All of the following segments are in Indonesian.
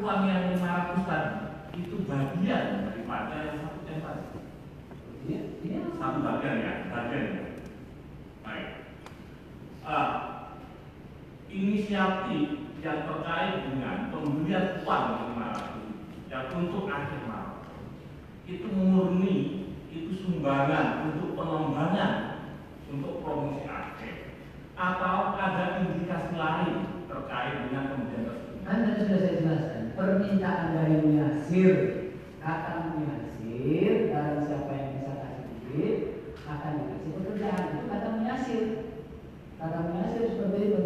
uang yang 500 tadi itu bagian daripada yang 1 M tadi. Ini satu bagian ya, bagian. Baik. Inisiatif yang terkait dengan pembelian uang yang 500 yang untuk akhir Maret itu murni itu sumbangan untuk pengembangan untuk provinsi Aceh atau ada indikasi lain terkait dengan pembelian tersebut? Kan tadi sudah saya jelaskan, permintaan dari Muyasir, kata Muyasir, dan siapa yang bisa kasih duit akan dikasih pekerjaan, itu kata Muyasir. Kata Muyasir seperti itu.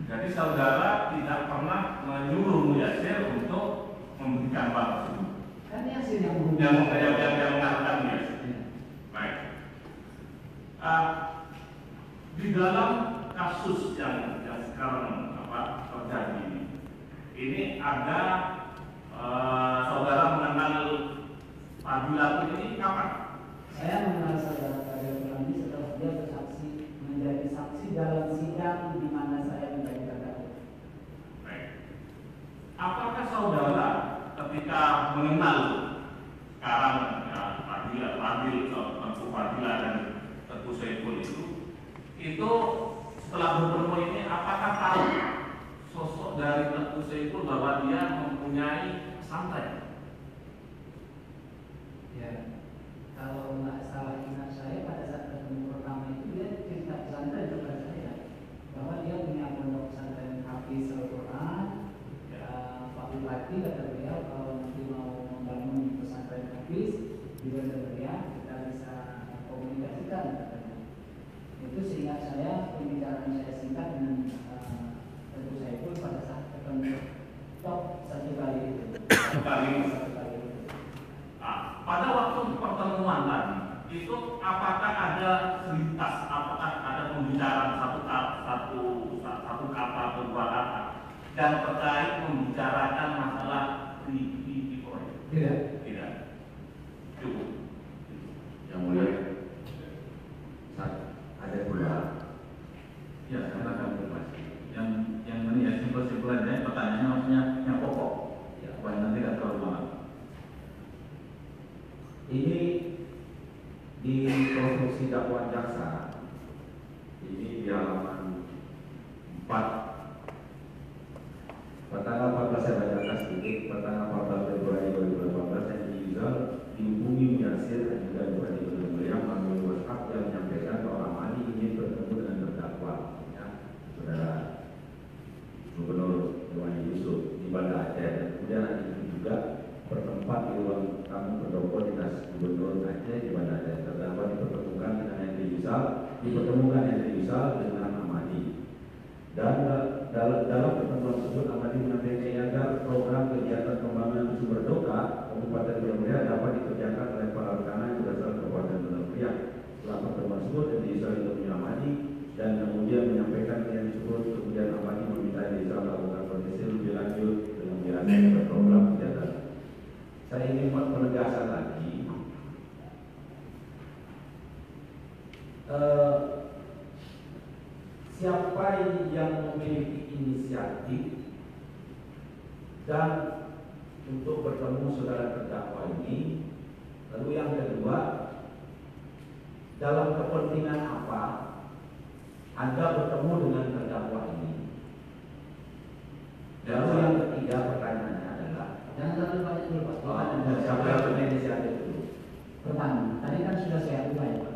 Jadi saudara tidak pernah menyuruh Muyasir untuk memberikan bank tersebut. Kan Muyasir yang mengatakan Muyasir. Baik. Di dalam kasus yang sekarang terjadi ini ada saudara mengenal Fadila ini kapan? Saya mengenal saudara Fadila ini setelah dia bersaksi menjadi saksi dalam sidang di mana saya menjadi terdakwa. Baik. Apakah saudara ketika mengenal sekarang Fadila dan Teguh Saiful itu setelah bertemu ini apakah tahu sosok dari Teguh Saiful bahwa dia mempunyai pesantren? Ya, kalau nggak salah ingat saya pada saat ketemu pertama itu dia cerita pesantren kepada saya bahwa dia punya pondok pesantren Hafiz Al-Quran. Pak Bupati kata beliau kalau nanti mau membangun pesantren Hafiz di Bandar kita bisa komunikasikan katanya. Itu sehingga saya pembicaraan saya singkat dengan Teguh Saiful pada saat ketemu satu kali itu. Pada waktu pertemuan tadi itu apakah ada lintas, apakah ada pembicaraan satu kata atau 2 kata yang terkait membicarakan masalah di proyek? Tidak. Cukup. Yang mulia, ada 2. Ya, karena kamu pasti. Yang ini ya simpel-simpel aja. Pertanyaannya maksudnya yang pokok. Ya, supaya nanti tidak terlalu lama. Ini di konstruksi dakwaan jaksa ini di halaman 4 pertanggal 14 saya bacakan sedikit. Pertanggal 14 Februari 2018 yang Rizal dihubungi Muyasir dan juga Bupati Gunung Meriam melalui WhatsApp yang menyampaikan bahwa Amani ingin bertemu dengan terdakwa ya, saudara Gubernur Iwan Yusuf di Banda Aceh, dan kemudian itu juga bertempat di ruang tamu pendopo dinas Gubernur Aceh di Banda Aceh. Terdakwa dipertemukan dengan Henry Rizal dengan Amani. Dan dalam pertemuan tersebut Amani menyampaikan agar program kegiatan pembangunan sumber doka Kabupaten Gunung Meriam dapat dikerjakan oleh para rekan yang berasal dari Kabupaten Gunung Meriam. Setelah pertemuan tersebut Henry Rizal ditemui Amani dan kemudian menyampaikan yang disebut, kemudian Amani meminta Henry Rizal melakukan koordinasi lebih lanjut dengan menjelaskan program kegiatan. Saya ingin buat penegasan lagi. Siapa yang memiliki inisiatif dan untuk bertemu saudara terdakwa ini? Lalu yang kedua, dalam kepentingan apa Anda bertemu dengan terdakwa ini? Lalu yang ketiga pertanyaannya adalah, jangan terlalu banyak dulu Pak. siapa yang punya inisiatif dulu? Pertama, tadi kan sudah saya ulang Pak.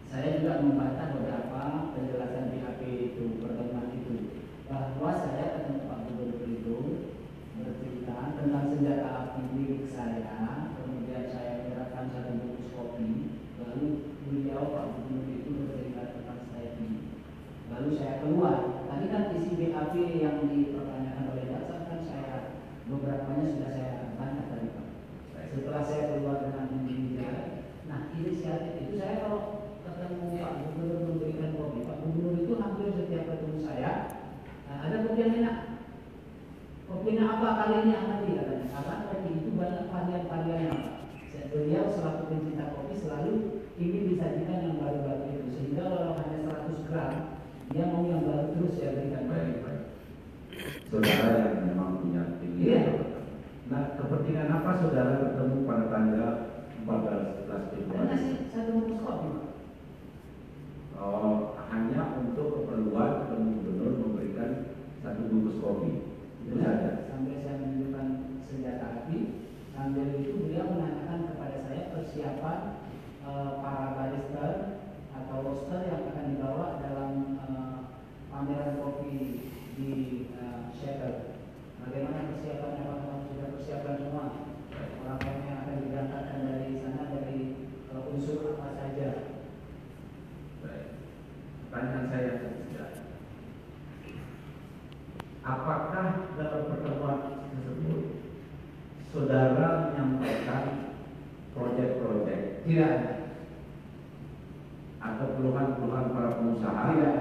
Saya juga membantah beberapa penjelasan BAP itu, pertemuan itu, bahwa saya ketemu Pak Gubernur itu bercerita tentang senjata api milik saya, kemudian saya menyerahkan 1 bungkus kopi, lalu beliau Pak Gubernur itu bercerita tentang saya ini. Lalu saya keluar. Tadi kan isi BAP yang dipertanyakan oleh jaksa kan saya beberapanya sudah saya bantah tadi Pak. Setelah saya keluar dengan media, nah inisiatif itu saya kalau ketemu Pak Gubernur memberikan kopi, Pak Gubernur itu hampir setiap ketemu saya ada kopi yang enak. Kopinya apa kali ini Ahmadi katanya, karena kopi itu banyak varian-variannya Pak. Beliau selaku pencinta kopi selalu ingin disajikan yang baru-baru itu, sehingga kalau hanya 100 gram dia mau yang baru terus ya berikan. Baik. Saudara yang punya tinggi. Iya. Nah, kepentingan apa saudara bertemu pada tanggal 14 Februari? Saya tunggu kopi. Oh, hanya untuk keperluan gubernur memberikan satu bungkus kopi. Itu saja. Sampai saya menunjukkan senjata api, sambil itu beliau menanyakan kepada saya persiapan para barista atau roaster yang akan dibawa dalam pameran kopi di Shaker. Bagaimana persiapannya? Apakah sudah persiapan semua? Orang-orang yang akan diberangkatkan dari sana dari unsur apa saja? Baik. Pertanyaan saya tidak. Apakah dalam pertemuan tersebut saudara menyampaikan proyek-proyek Tidak. atau keluhan-keluhan para pengusaha? Tidak.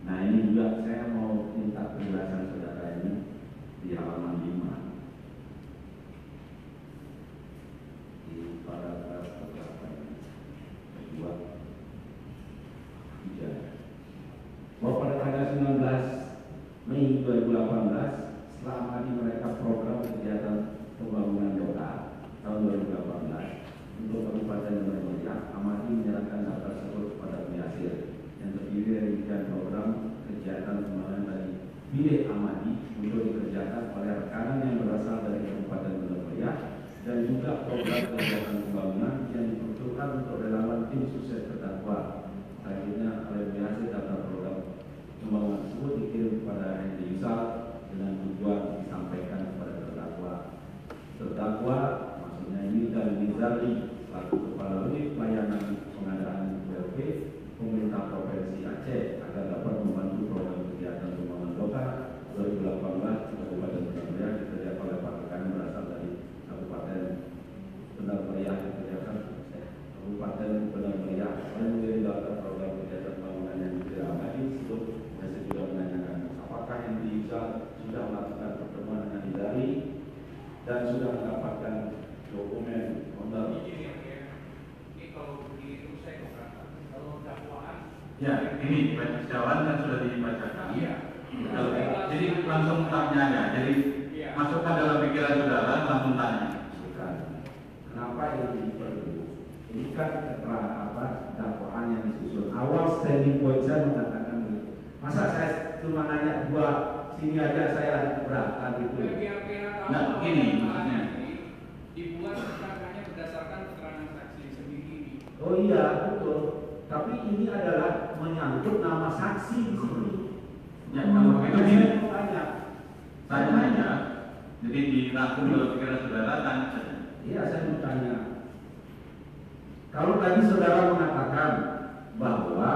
Nah, ini juga saya mau minta penjelasan saudara ini di halaman 5 di paragraf berapa ini? Kedua, 3. Bahwa pada tanggal 19 Mei 2018 setelah amati mereka program kegiatan pembangunan kota tahun 2018 untuk Kabupaten Merdeka, amati menyerahkan daftar tersebut kepada Yasir yang terdiri dari tiga program kegiatan pembangunan dari bilik amati untuk dikerjakan oleh rekanan yang berasal dari Kabupaten Merdeka dan juga program kegiatan pembangunan yang dibutuhkan untuk relawan tim sukses terdakwa. Selanjutnya oleh Yasir daftar program pembangunan tersebut dikirim kepada Hendy Yusal dengan tujuan disampaikan kepada terdakwa maksudnya ini dan Nizali selaku kepala unit pelayanan pengadaan PLP pemerintah provinsi Aceh agar dapat membantu program kegiatan pembangunan kota 2018 Kabupaten Benar Meriah dikerjakan oleh para rekan berasal dari Kabupaten Benar Meriah Kabupaten Benar Meriah oleh menjadi daftar program kegiatan pembangunan yang diamati sebelum masih juga menanyakan apakah yang sudah melakukan pertemuan dengan Nizali dan sudah mendapatkan dokumen honor. Ini kalau begitu saya keberatan. Kalau dakwaan, ya ini jawaban kan sudah dibacakan. Iya. Jadi langsung tanya ya. Jadi masukkan dalam pikiran saudara langsung tanya. Bukan. Kenapa ini perlu? Ini kan keterangan apa dakwaan yang disusun. Awal standing point saya mengatakan begitu. Masa saya cuma nanya dua sini aja saya keberatan gitu. Nah, begini maksudnya. Dibuat keterangannya berdasarkan keterangan saksi sendiri. Oh iya betul. Tapi ini adalah menyangkut nama saksi di sini. Ya kalau begitu Saya gini. mau tanya. Saya tanya. Jadi dirangkum dalam pikiran saudara tanya saja. Iya saya mau tanya. Kalau tadi saudara mengatakan bahwa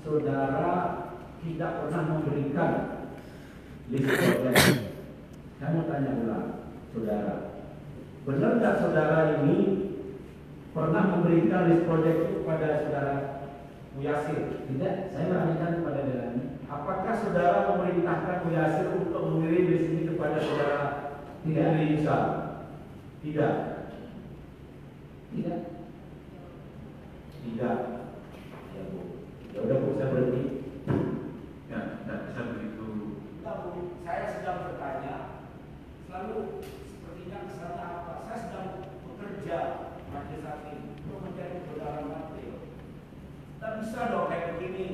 saudara tidak pernah memberikan list project, saya mau tanya ulang, saudara, benar nggak saudara ini pernah memberikan list project itu kepada saudara Yasir? Tidak, saya berikan kepada Delani. Apakah saudara memerintahkan Yasir untuk mengirim list ini kepada saudara Risa? Tidak. Tidak. Tidak. Ya Bu. Ya udah Bu, saya berhenti. Ya tidak bisa begitu. Saya sedang bertanya, selalu sepertinya kesannya apa? Saya sedang bekerja majelis hakim untuk mencari kebenaran material. Tak bisa dong kayak begini.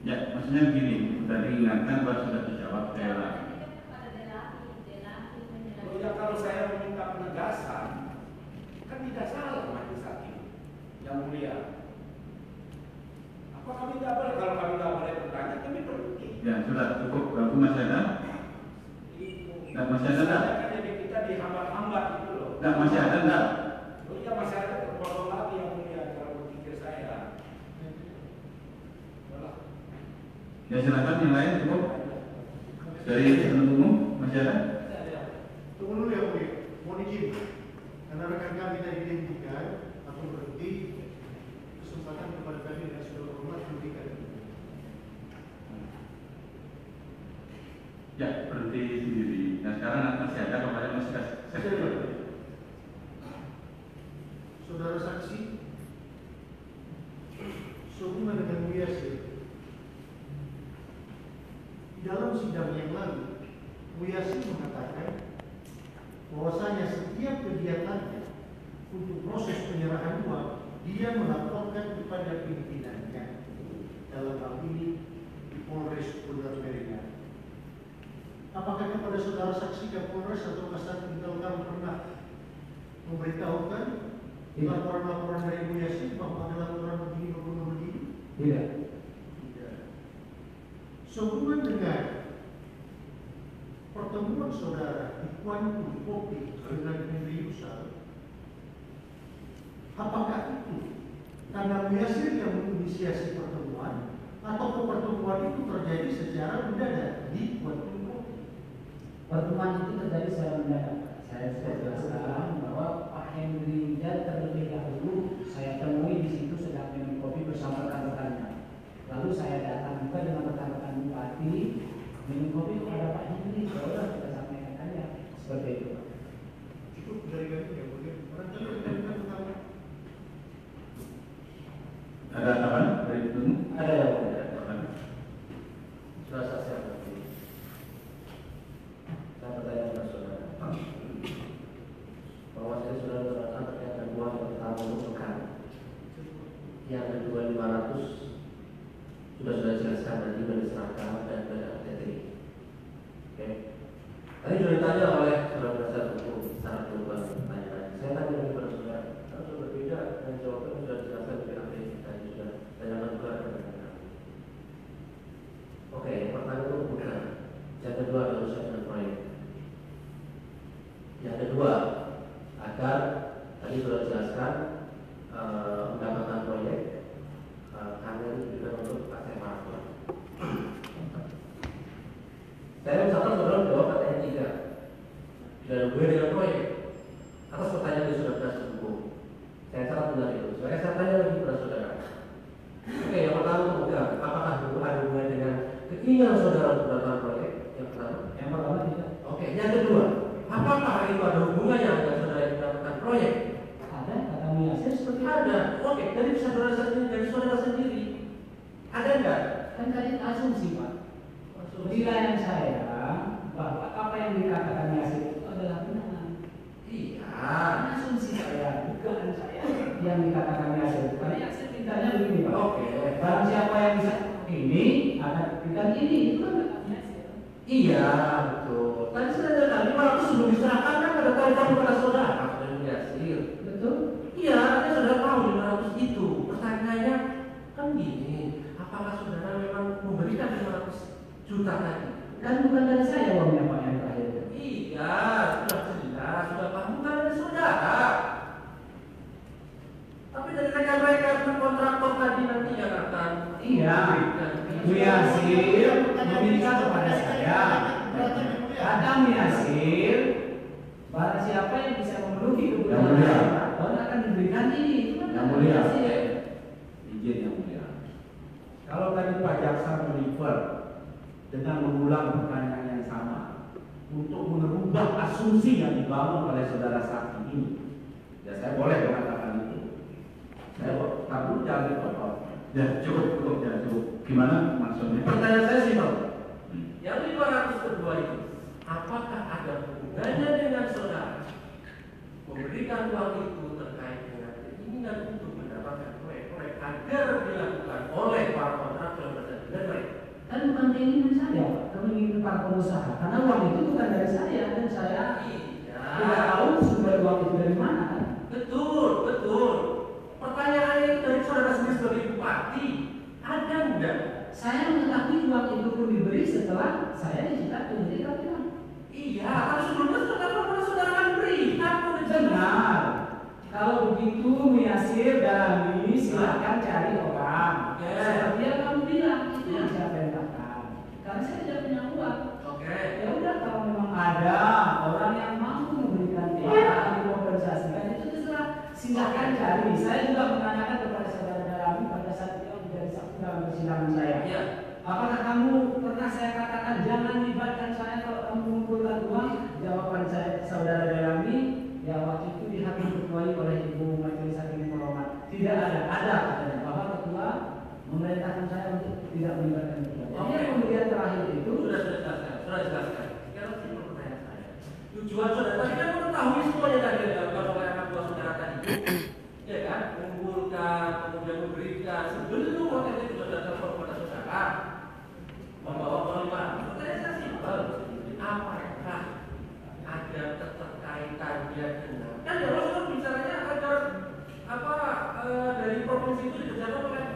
Ya maksudnya begini. Sudah diingatkan bahwa sudah dijawab Dela. Oh ya kalau saya meminta penegasan, kan tidak salah majelis hakim yang mulia. Apa kami tidak boleh? Kalau kami tidak boleh bertanya, kami berhenti. Ya sudah cukup. Berapa masih ada? Tidak masih ada tak? Jadi kita dihambat-hambat gitu loh. Tidak masih ada tak? Oh iya masih ada terpotong lagi yang mulia cara berpikir saya. Ya silakan yang lain cukup. Dari penuntut umum masih ada? Tunggu dulu ya, Bung. Mohon izin. Karena rekan kami tadi dihentikan, aku berhenti. Kesempatan kepada kami dengan saudara hormat memberikan. Ya berhenti sendiri. Nah sekarang masih ada kemarin masih kasih. Saudara saksi, sehubungan dengan Yasir, dalam sidang yang lalu, Yasin mengatakan bahwasanya setiap kegiatannya untuk proses penyerahan uang dia melaporkan kepada pimpinannya, dalam hal ini di Polres Pulau Mereka. Apakah kepada saudara saksi Kapolres atau Kasat Intelkam pernah memberitahukan laporan-laporan dari Bu Yasin bahwa ada laporan begini? Tidak. Sehubungan dengan pertemuan saudara di Kuantu Kopi dengan Henry Yusal, apakah itu karena Bu Yasin yang menginisiasi pertemuan atau pertemuan itu terjadi secara mendadak di Kuantu Kopi? Pertemuan itu terjadi secara mendadak. Saya sudah jelaskan bahwa Pak Henry dan terlebih dahulu saya temui di situ sedang minum kopi bersama rekan-rekannya. Lalu saya datang juga dengan rekan-rekan bupati minum kopi kepada Pak Henry. Sudah kita sampaikan aja seperti itu. Cukup dari kami ya, boleh. Barangkali Ada tambahan dari itu? Ada ya, Pak? Sudah saya berarti. Saya bertanya kepada saudara, bahwa saya sudah mengatakan terkait dengan uang yang pertama untuk pekan, yang kedua 500 sudah jelaskan tadi dari seragam dan dari RTT. Oke. Tadi sudah ditanya oleh saudara penasihat hukum secara global pertanyaan. Saya tanya lagi kepada saudara, kalau berbeda dan jawabannya sudah dijelaskan di BAP dan sudah tanyakan juga kepada kami. Oke, yang pertama itu bukan. Yang kedua adalah urusan dengan proyek. Yang kedua, agar tadi sudah jelaskan mendapatkan proyek kami diberikan untuk akses marketing. Saya misalkan saudara jawab pertanyaan 3 dan gue dengan proyek atas pertanyaan yang sudah penasihat hukum. Saya sangat benar itu. Sebenarnya saya tanya lagi kepada saudara. Oke, yang pertama bukan. Apakah itu ada hubungannya dengan keinginan saudara untuk mendapatkan proyek? Yang pertama. Yang pertama tidak. Oke, yang kedua, apakah itu ada hubungannya dengan saudara yang mendapatkan proyek? Ada, kata Bu Yasin seperti itu. Ada. Oke, dari saudara sendiri, dari saudara sendiri. Ada enggak? Kan tadi asumsi, Pak. Penilaian saya bahwa apa yang dikatakan Yasin itu adalah benar. Iya. Asumsi saya, dugaan saya yang dikatakan Yasin. Karena Yasin mintanya begini, Pak. Oke. Barang siapa yang bisa ini akan berikan ini, itu kan benar Yasin. Iya, betul. Tadi sudah ada 500 sebelum diserahkan kan ada telepon kepada saudara. Sudah Yasin. Betul? Iya, Anda sudah tahu 500 itu. Pertanyaannya kan gini, apakah saudara memang memberikan 500 juta tadi? Kan bukan dari saya uangnya, Pak, yang terakhir. Iya, sudah jelas, sudah paham, bukan dari saudara. Tapi dari rekan-rekan kontraktor tadi nanti yang akan Iya, Bu Yasin meminta kepada saya. Kata Bu Yasin, barang siapa yang bisa memenuhi Yang mulia. kebutuhan akan diberikan ini. Itu kan Yang mulia. Yasin. Izin yang mulia. Kalau tadi Pak Jaksa meliver dengan mengulang pertanyaan yang sama untuk merubah asumsi yang dibangun oleh saudara saksi ini, ya saya boleh mengatakan itu. Saya tahu jangan dipotong. Ya cukup. Gimana maksudnya? Pertanyaan saya simpel. Yang 500 kedua itu, apakah ada hubungannya dengan saudara memberikan uang itu terkait dengan keinginan untuk mendapatkan proyek-proyek agar dilakukan oleh para kontraktor dan lain? Kan bukan keinginan saya, Pak. Keinginan para pengusaha. Karena uang itu bukan dari saya dan saya tidak tahu sumber uang itu dari mana. Kan? Betul. Pertanyaannya itu dari saudara sendiri sebagai bupati, ada enggak? Saya mengetahui uang itu pun diberi setelah saya disita menjadi kapten. Iya, tapi sebelumnya saudara kan beri, kan Benar. Kalau begitu Miyasir dalami silakan cari orang. Seperti yang kamu bilang itu yang saya perintahkan. Karena saya tidak punya uang. Oke. Ya udah kalau memang ada orang yang mampu memberikan tiap dikompensasikan itu terserah. Silakan cari. Saya juga menanyakan kepada saudara Dalami pada saat dia menjadi saksi dalam persidangan saya. Iya. Apakah kamu pernah saya katakan jangan libatkan saya kalau kamu mengumpulkan uang? Jawaban saya saudara Dalami, ya waktu itu dihakim ketuai oleh Ibu Majelis Hakim Terhormat. Tidak ada katanya bahwa ketua memerintahkan saya untuk tidak melibatkan ketua. Jadi yang kemudian terakhir itu Sudah Tujuan saudara tadi kan mengetahui semuanya tadi oleh anak buah saudara tadi, ya kan? Mengumpulkan, kemudian memberikan sebelum waktu itu sudah telepon kepada saudara membawa pengaliman. Pertanyaan saya simpel, apakah ada keterkaitannya dengan? Kan ya Rasulullah bicaranya agar apa dari provinsi itu dikerjakan oleh.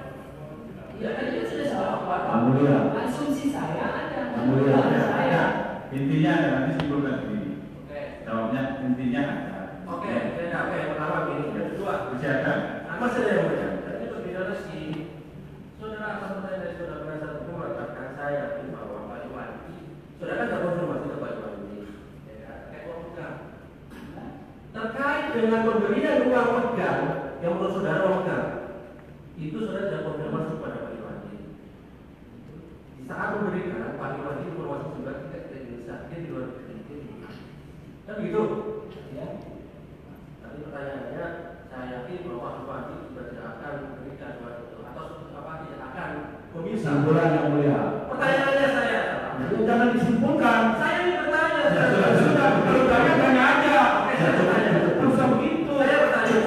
Ya kan itu sudah salah. Alhamdulillah. Asumsi saya ada. Alhamdulillah. Saya. Intinya ada, nanti simpulkan begini. Oke. Jawabnya intinya ada. Oke. Yang pertama ini, yang kedua. Masih ada? Masih ada yang mulia. Jadi berbeda sih. Saudara akan bertanya dari saudara penasihat hukum mengatakan saya yakin bahwa Pak Iwandi. Saudara kan tidak konfirmasi ke Pak Iwandi. Ya, kayak uang pegang. Terkait dengan pemberian uang pegang yang menurut saudara uang pegang, itu saudara tidak konfirmasi kepada Pak Iwandi. Di saat memberikan Pak Iwandi informasi juga tidak di Indonesia, dia di luar negeri. Kan begitu? Ya. Tapi pertanyaannya, saya yakin bahwa Iwandi sudah tidak akan memberikan uang itu atau apa tidak akan meminta. Kesimpulan yang mulia. Pertanyaannya saya. Jangan disimpulkan. Saya ingin bertanya. Sudah. Kalau tanya aja. Oke, saya bertanya. Tidak usah begitu. Saya bertanya.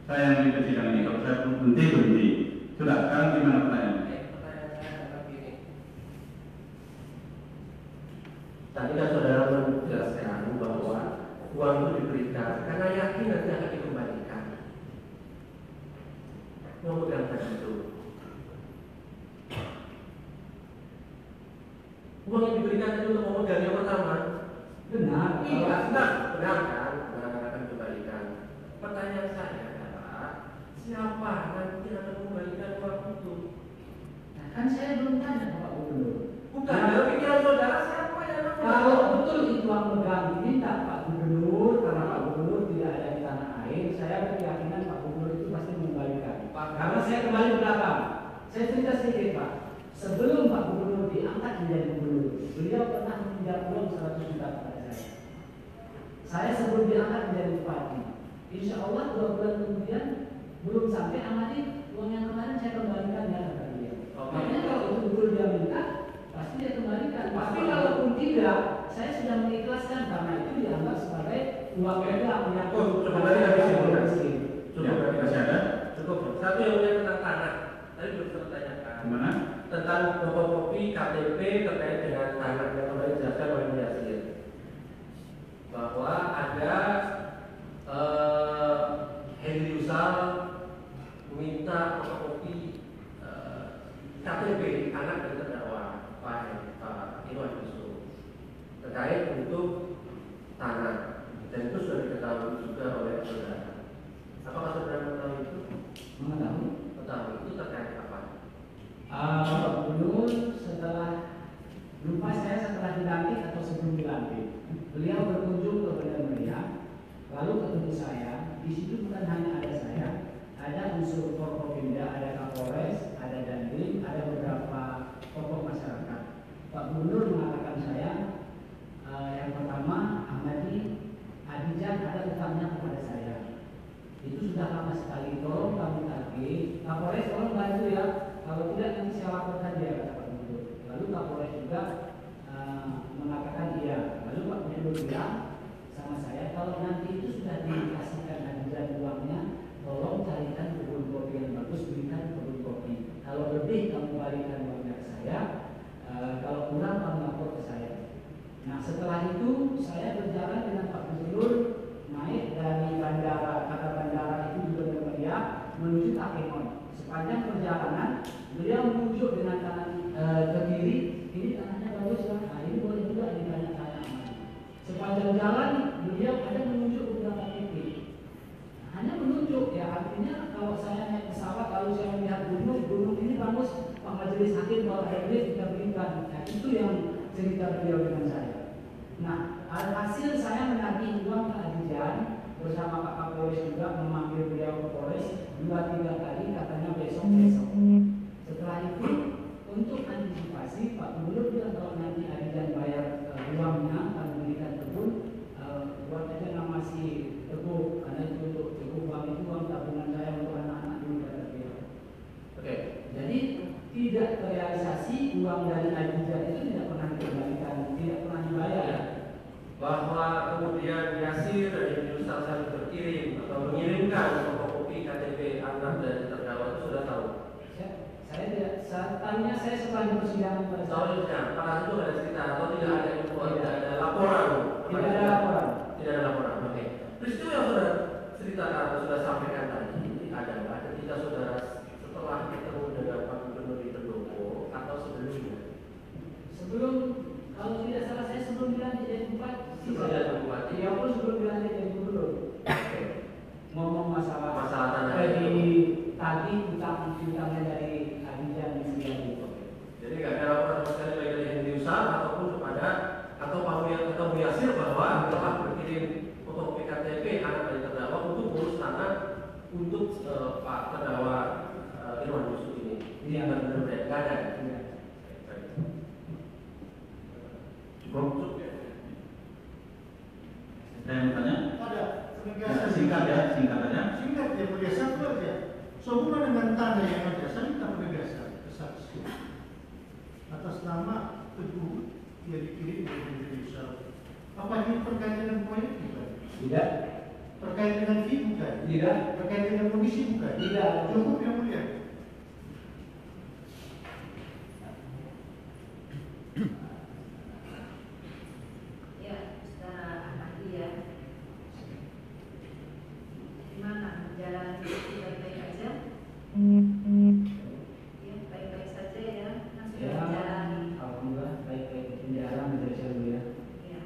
Saya yang memimpin sidang ini, kalau saya berhenti. Sudah, sekarang gimana pertanyaannya? Pertanyaan saya adalah begini. Tadi kan saudara menjelaskan bahwa uang itu diberikan karena yakin nanti akan dikembalikan. Memegang tadi itu. Uang yang diberikan itu untuk memegang yang pertama. Benar. Iya, benar kan? Benar akan dikembalikan. Pertanyaan saya adalah siapa nanti akan mengembalikan uang itu? Nah, kan saya belum tanya Pak Gubernur. Bukan, dalam pikiran saudara siapa yang akan Kalau betul itu uang pegang diminta Pak Gubernur, karena Pak Gubernur tidak ada di tanah air, saya berkeyakinan Pak Gubernur itu pasti mengembalikan. Karena saya kembali ke belakang. Saya cerita sedikit Pak. Sebelum Pak Gubernur diangkat menjadi gubernur, beliau pernah meminjam uang 100 juta kepada saya. Saya sebelum diangkat menjadi bupati, insya Allah 2 bulan kemudian belum sampai amati uang yang kemarin saya kembalikan ya kata dia. Makanya kalau itu betul dia minta, pasti dia kembalikan. Tapi kalaupun tidak, saya sudah mengikhlaskan karena itu dianggap sebagai uang pegang yang Coba dari simpulkan. Ya, masih ada? Cukup. Satu yang mulia tentang tanah. Tadi belum saya tanyakan. Gimana? Tentang fotokopi KTP terkait dengan tanah yang kemarin dijelaskan oleh Yasir. Bahwa ada Henry Yusal meminta fotokopi KTP anak dari terdakwa Pak Iwan Yusuf terkait untuk tanah, dan itu sudah diketahui juga oleh saudara. Apakah saudara mengetahui itu? Mengetahui? Mengetahui itu terkait apa? Pak Gubernur setelah dilantik atau sebelum dilantik, beliau berkunjung ke Bandar Meriah, lalu ketemu saya. Di situ bukan hanya ada saya, ada unsur Forkopimda, ada Kapolres, ada Dandim, ada beberapa tokoh masyarakat. Pak Gubernur mengatakan saya, yang pertama Ahmadi Adijan ada utangnya kepada saya. Itu sudah lama sekali, tolong kamu tagih. Kapolres tolong bantu ya, kalau tidak nanti saya laporkan dia, kata Pak Gubernur. Lalu Kapolres juga mengatakan iya. Lalu Pak Gubernur bilang sama saya, kalau nanti itu sudah dikasihkan Adijan uangnya, tolong carikan kebun kopi yang bagus, berikan kebun kopi. Kalau lebih kamu balikan uangnya ke saya, kalau kurang kamu lapor ke saya. Nah setelah itu saya berjalan dengan Pak Gubernur naik dari bandara, kata bandara itu juga Meriah menuju Takemon. Sepanjang perjalanan beliau menunjuk dengan tangan ke kiri, ini tangannya bagus lah, nah ini boleh juga ditanya-tanya. Sepanjang jalan beliau ada menunjuk beberapa titik. Hanya menunjuk ya, artinya kalau saya naik pesawat lalu saya melihat gunung ini bagus, Pak Majelis Hakim kalau ada lift kita berikan. Nah, itu yang cerita beliau dengan saya. Nah, hasil saya menagih uang ke Adijan bersama Pak Kapolres juga memanggil beliau ke Polres 2-3 kali, katanya besok. Setelah itu untuk antisipasi Pak Gubernur bilang kalau nanti Adijan bayar uangnya akan memberikan kebun, buat aja nama si Teguh, karena itu untuk Teguh uang itu uang tabungan saya untuk anak-anak dulu kata beliau. Jadi tidak terrealisasi uang dari Adijan itu tidak pernah dikembalikan satu aja. Sehubungan dengan tanda yang ada, saya minta penegasan kesaksian atas nama Teguh yang dikirim dari Indonesia. Apa ini terkait dengan proyek bukan? Tidak. Terkait dengan fee bukan? Tidak. Terkait dengan komisi bukan? Tidak. Cukup yang mulia. Ya, secara ahli ya. Gimana menjalani itu baik-baik aja? Ya, baik-baik saja ya. Kan sudah Ya, menjalani. alhamdulillah baik-baik. Penjara menjadi mulia. Ya.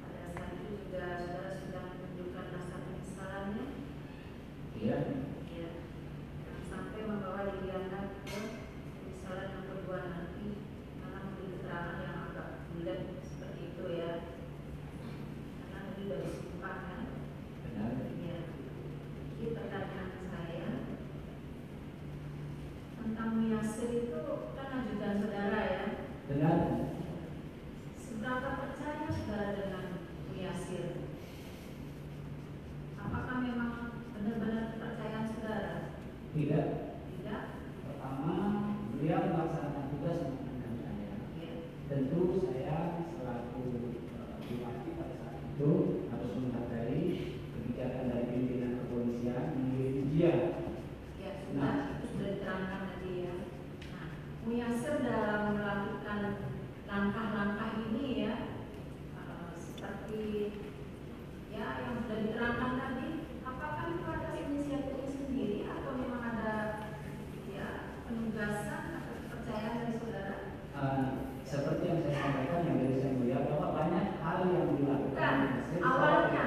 Pada saat itu juga saudara sudah menunjukkan rasa penyesalannya. Iya. Ya. Jangan sampai membawa diri Anda ke penyesalan yang berbuat nanti karena memberi keterangan yang agak bulat seperti itu ya. Karena tadi sudah disumpah kan. Benar. Ya. Jadi pertanyaan saya tentang Miyasir itu kan ajudan saudara ya. Benar. Seberapa percaya saudara dengan Miyasir? Apakah memang benar-benar kepercayaan saudara? Tidak. Tidak? Pertama, beliau melaksanakan tugas mengamankan saya. Ya. Tentu saya selaku bupati pada saat itu harus menghargai kebijakan dari pimpinan kepolisian mengirim dia. Ya, sudah, itu sudah diterangkan tadi ya. Nah, Miyasir dalam melakukan langkah-langkah ini ya, seperti ya yang sudah diterangkan tadi, apakah itu ada inisiatif sendiri atau memang ada ya penugasan atau kepercayaan dari saudara? Seperti yang saya sampaikan yang dari saya mulia bahwa banyak hal yang dilakukan. Bukan, awalnya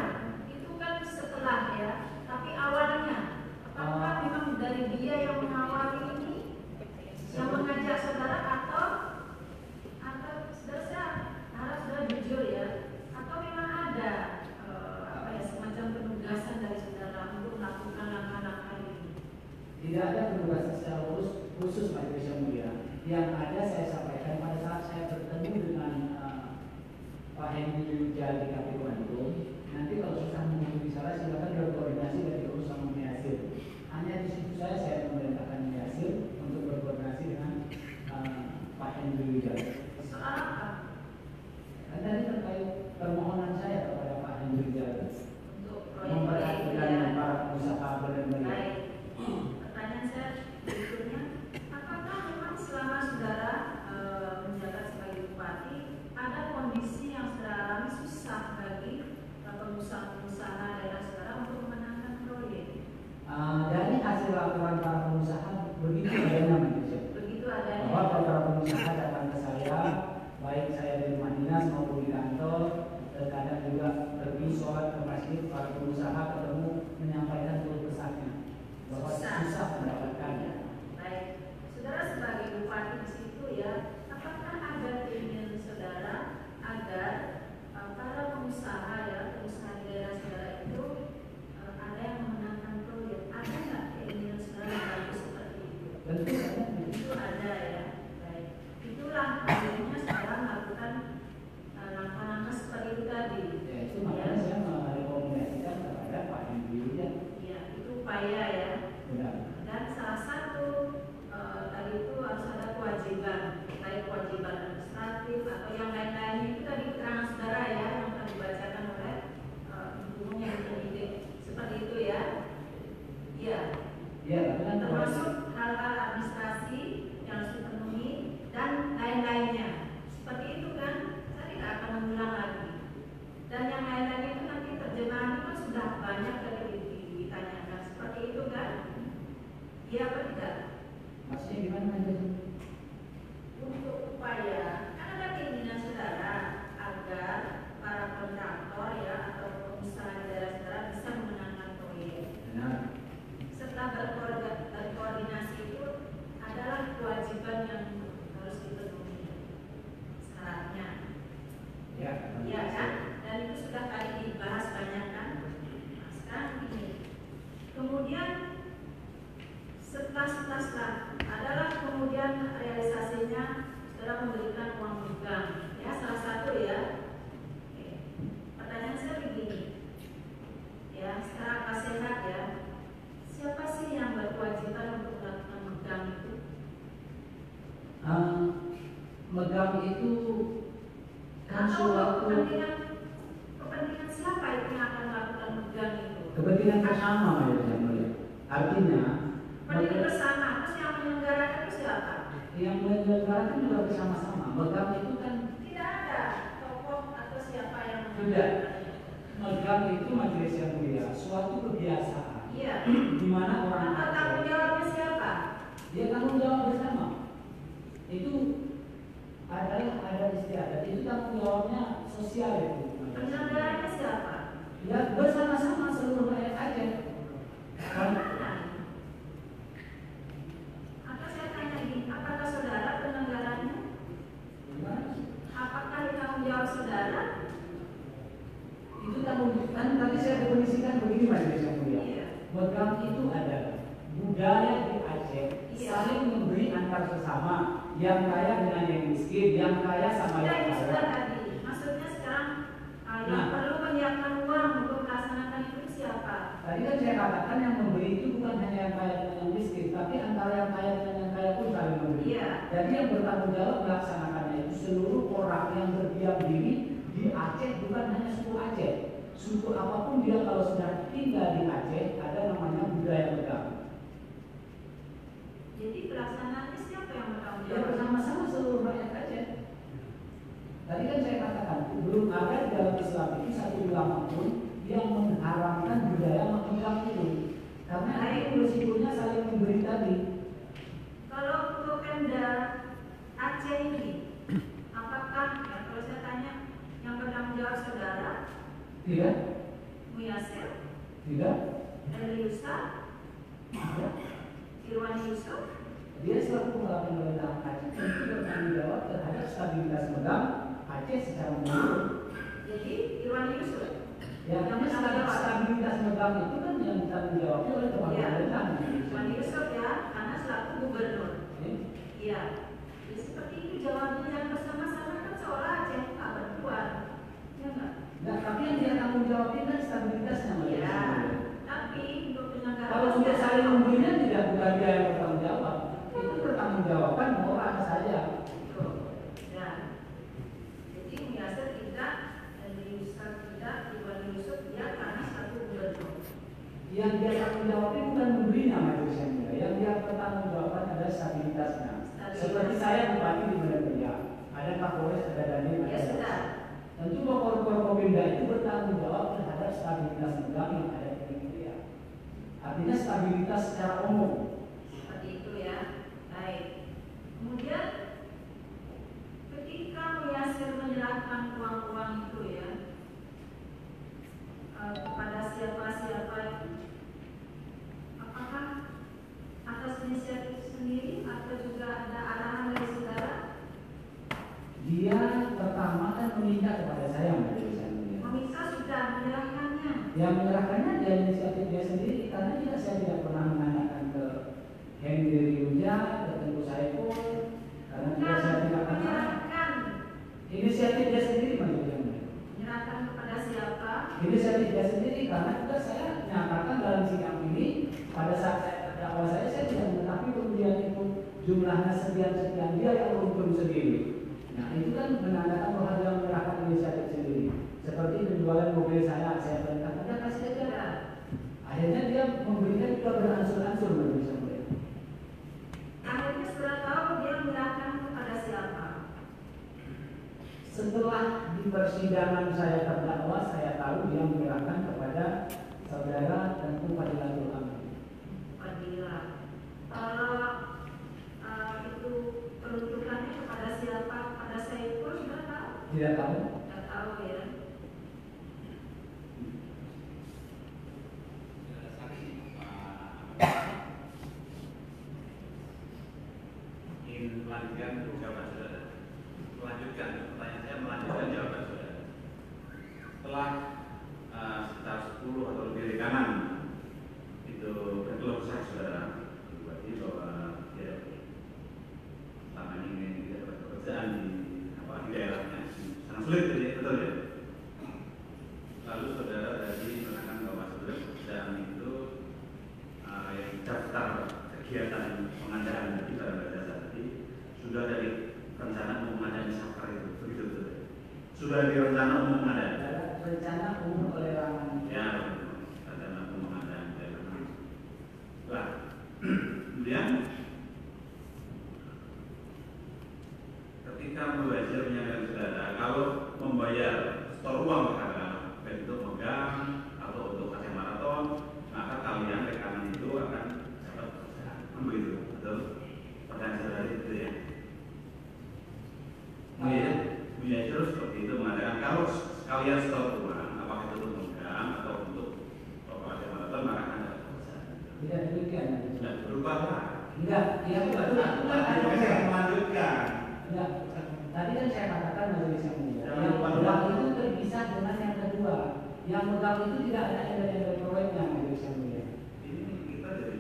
itu kan setelah ya, tapi awalnya apakah memang dari dia yang mengawali ini, yang mengajak saudara atau saudara harus saudara jujur ya, atau memang ada apa ya semacam penugasan dari saudara untuk melakukan langkah-langkah ini? Tidak ada penugasan secara khusus majelis yang mulia. Yang ada saya sampaikan pada saat saya bertemu dengan Pak Hendy Wijaya di KPU Bandung. Nanti kalau susah menghubungi saya silakan berkoordinasi dan diurus sama Miyasir. Hanya di situ saya memerintahkan Miyasir untuk berkoordinasi dengan Pak Hendy Wijaya. Soal apa? Tadi terkait permohonan saya kepada Pak Hendy Wijaya Untuk proyek memperhatikan para pengusaha benar-benar. Baik. Pertanyaan saya berikutnya, apakah memang selama saudara menjabat sebagai bupati ada kondisi yang saudara alami susah bagi pengusaha-pengusaha daerah saudara untuk memenangkan proyek? Dari hasil laporan para pengusaha begitu adanya manusia. Begitu adanya. Bahwa para pengusaha datang ke saya, baik saya di rumah dinas maupun di kantor, terkadang juga pergi sholat ke masjid, para pengusaha ketemu menyampaikan keluh kesahnya bahwa susah mendapatkannya. Baik, saudara sebagai bupati di situ ya, apakah ada keinginan saudara agar para pengusaha ya, pengusaha di daerah saudara itu ada yang memenangkan proyek? Ada nggak keinginan saudara membantu seperti itu? Tentu saja. Itu ada ya. Baik, itulah akhirnya saudara melakukan langkah-langkah seperti itu tadi. Ya, itu makanya saya merekomendasikan kepada Pak Hendy Wijaya. Iya, itu upaya ya. Benar. Dan salah satu tadi itu harus ada kewajiban, baik kewajiban administratif atau yang lain-lainnya itu tadi keterangan saudara ya yang telah dibacakan oleh Ibu yang penyidik seperti itu ya. Iya. Ya, benar. Termasuk hal-hal administrasi yang harus dipenuhi dan lain-lainnya. Seperti itu kan? Saya tidak akan mengulang lagi. Dan yang lain-lainnya itu nanti terjemahan kan sudah banyak tadi ditanyakan. Seperti itu kan? Iya apa tidak? Maksudnya gimana aja? Untuk upaya, kan ada keinginan saudara agar para kontraktor ya atau pengusaha di daerah saudara bisa memenangkan proyek. Benar. Setelah berkoordinasi itu adalah kewajiban yang harus dipenuhi syaratnya. Ya. Iya kan? Dan itu sudah tadi dibahas banyak kan? Nah, sekarang ini, kemudian setelah adalah kemudian realisasinya saudara memberikan uang bugang ya salah satu ya. Oke. Pertanyaan saya begini ya secara akal sehat ya, siapa sih megang itu kan Atau suatu kepentingan siapa itu yang akan melakukan megang itu? kepentingan bersama, Majelis yang mulia. Artinya Kepentingan bersama, terus yang menyelenggarakan itu siapa? yang menyelenggarakan juga bersama-sama. Megang itu kan Tidak ada tokoh atau siapa yang tidak. menyelenggarakannya. Megang itu, Majelis yang mulia, suatu kebiasaan. Iya. Di mana orang Atau tanggung jawabnya siapa? dia tanggung jawab bersama. Itu adalah ada istiadat, itu tanggung jawabnya sosial itu. Penyelenggaranya siapa? Ya bersama-sama seluruh rakyat Aceh. Atau saya tanya ini, apakah saudara penyelenggaranya? Apakah ini tanggung jawab saudara? Itu tanggung kan tadi saya definisikan begini, Majelis yang mulia. Iya. Megang itu adalah budaya di Aceh Iya. saling memberi antar sesama, yang kaya dengan yang miskin, yang kaya sama Sudah, yang ini sudah kaya. tadi. Maksudnya sekarang yang Nah. perlu menyiapkan uang untuk melaksanakan itu siapa? Tadi kan saya katakan yang memberi itu bukan hanya yang kaya dengan yang miskin, tapi antara yang kaya dengan yang kaya pun saling memberi. Iya. Jadi yang bertanggung jawab melaksanakannya itu seluruh orang yang berdiam diri di Aceh, bukan hanya suku Aceh. Suku apapun dia kalau sudah tinggal di Aceh ada namanya budaya megang. Jadi pelaksanaannya siapa yang bertanggung Ya jawab? bersama-sama seluruh rakyat Aceh. Tadi kan saya katakan belum ada di dalam Islam itu satu ulama pun yang mengharamkan budaya memegang itu. Karena itu resikonya saling memberi tadi. Kalau untuk Pemda Aceh ini, apakah ya, kalau saya tanya yang bertanggung jawab saudara, Tidak, Muyasir, tidak, Eliusa, tidak. Irwan Yusuf, Dia selaku kepala pemerintahan Aceh tentu bertanggung jawab terhadap stabilitas megang Aceh secara menyeluruh. jadi Irwan Yusuf. Ya, karena stabilitas megang itu kan yang ditanggung jawabnya oleh kepala Iya. pemerintahan. Irwan Yusuf ya, karena selaku gubernur. Iya. Ya, seperti itu jawabannya dan bersama-sama kan seolah Aceh itu nggak berbuat, ya nggak? Nah, tapi yang dia tanggung jawabin kan stabilitasnya. Mbak. Iya. Tapi untuk penyelenggaraan Kalau untuk saling memberinya tidak bukan dia yang bertanggung jawab, itu bertanggung jawabkan orang saja. Betul. Ya. Jadi Muyasir tidak, Eliusa tidak, Irwan Yusuf dia karena satu gubernur. Yang dia tanggung jawabin bukan memberinya, Majelis yang mulia. Yang dia bertanggung jawabkan adalah stabilitasnya. Seperti saya bupati di Medan Raya, ada Kapolres, ada Dandim, Ya ada sudah. tentu Forkopimda itu bertanggung jawab terhadap stabilitas megang yang ada di Indonesia. Artinya stabilitas secara umum. Seperti itu ya. Baik. Kemudian ketika Muyasir menyerahkan uang-uang itu ya kepada siapa-siapa, apakah atas inisiatif sendiri atau juga ada arahan dari saudara? Dia pertama kan meminta kepada saya, Majelis yang mulia. Meminta sudah menyerahkannya. Yang menyerahkannya dia inisiatif dia sendiri, karena juga saya tidak pernah menanyakan ke Henry Yuja, ke Tengku Saiful, karena juga saya tidak pernah. Menyerahkan. Inisiatif dia sendiri, Majelis yang mulia. Menyerahkan kepada siapa? Inisiatif dia sendiri, karena juga saya nyatakan dalam sidang ini pada saat saya terdakwa saya tidak mengetahui pembelian itu jumlahnya sekian-sekian, dia yang urus sendiri. Nah itu kan menandakan bahwa dia menyerahkan inisiatif sendiri. Seperti penjualan mobil saya perintahkan dia kasih aja. Akhirnya dia memberikan juga beransur-ansur, Majelis yang mulia. Akhirnya sudah tahu dia menyerahkan kepada siapa? Setelah di persidangan saya terdakwa, saya tahu dia menyerahkan kepada saudara Tengku Fadilatul Amin. Fadila. Kalau itu peruntukannya kepada siapa? Kepada Saiful sudah tahu? Tidak tahu. Tidak tahu ya. Ingin melanjutkan jawaban saudara. Melanjutkan pertanyaan saya, melanjutkan jawaban saudara. Setelah sekitar 10 atau lebih rekanan itu berkeluh kesah saudara berarti bahwa dia selama ini tidak dapat pekerjaan di daerahnya sangat sulit, jadi betul ya. Lalu saudara tadi mengatakan bahwa sebenarnya pekerjaan itu yang daftar kegiatan pengadaan tadi pada jasa tadi sudah dari rencana umum pengadaan sakar itu, begitu betul. Sudah di rencana umum pengadaan. Rencana umum pelelangan. Ya, rencana umum pengadaan pelelangan. Lah, kemudian ketika membaca penyampaian saudara, kalau membayar setor uang katakanlah, baik itu megang atau untuk ATM maraton, maka kalian rekanan itu akan dapat pekerjaan. Begitu, betul? Pertanyaan saudara itu ya. Punya terus seperti itu mengatakan kalau kalian setor uang, apakah itu untuk megang atau untuk ATM maraton, maka akan dapat pekerjaan. Tidak demikian. Tidak berubah lah. Enggak, yang betul. Saya melanjutkan. Enggak. Tadi kan saya katakan majelis yang mulia, Jangan yang lupa megang itu terpisah dengan yang kedua. Yang megang itu tidak ada embel-embel proyeknya majelis yang mulia. Ini kita jadi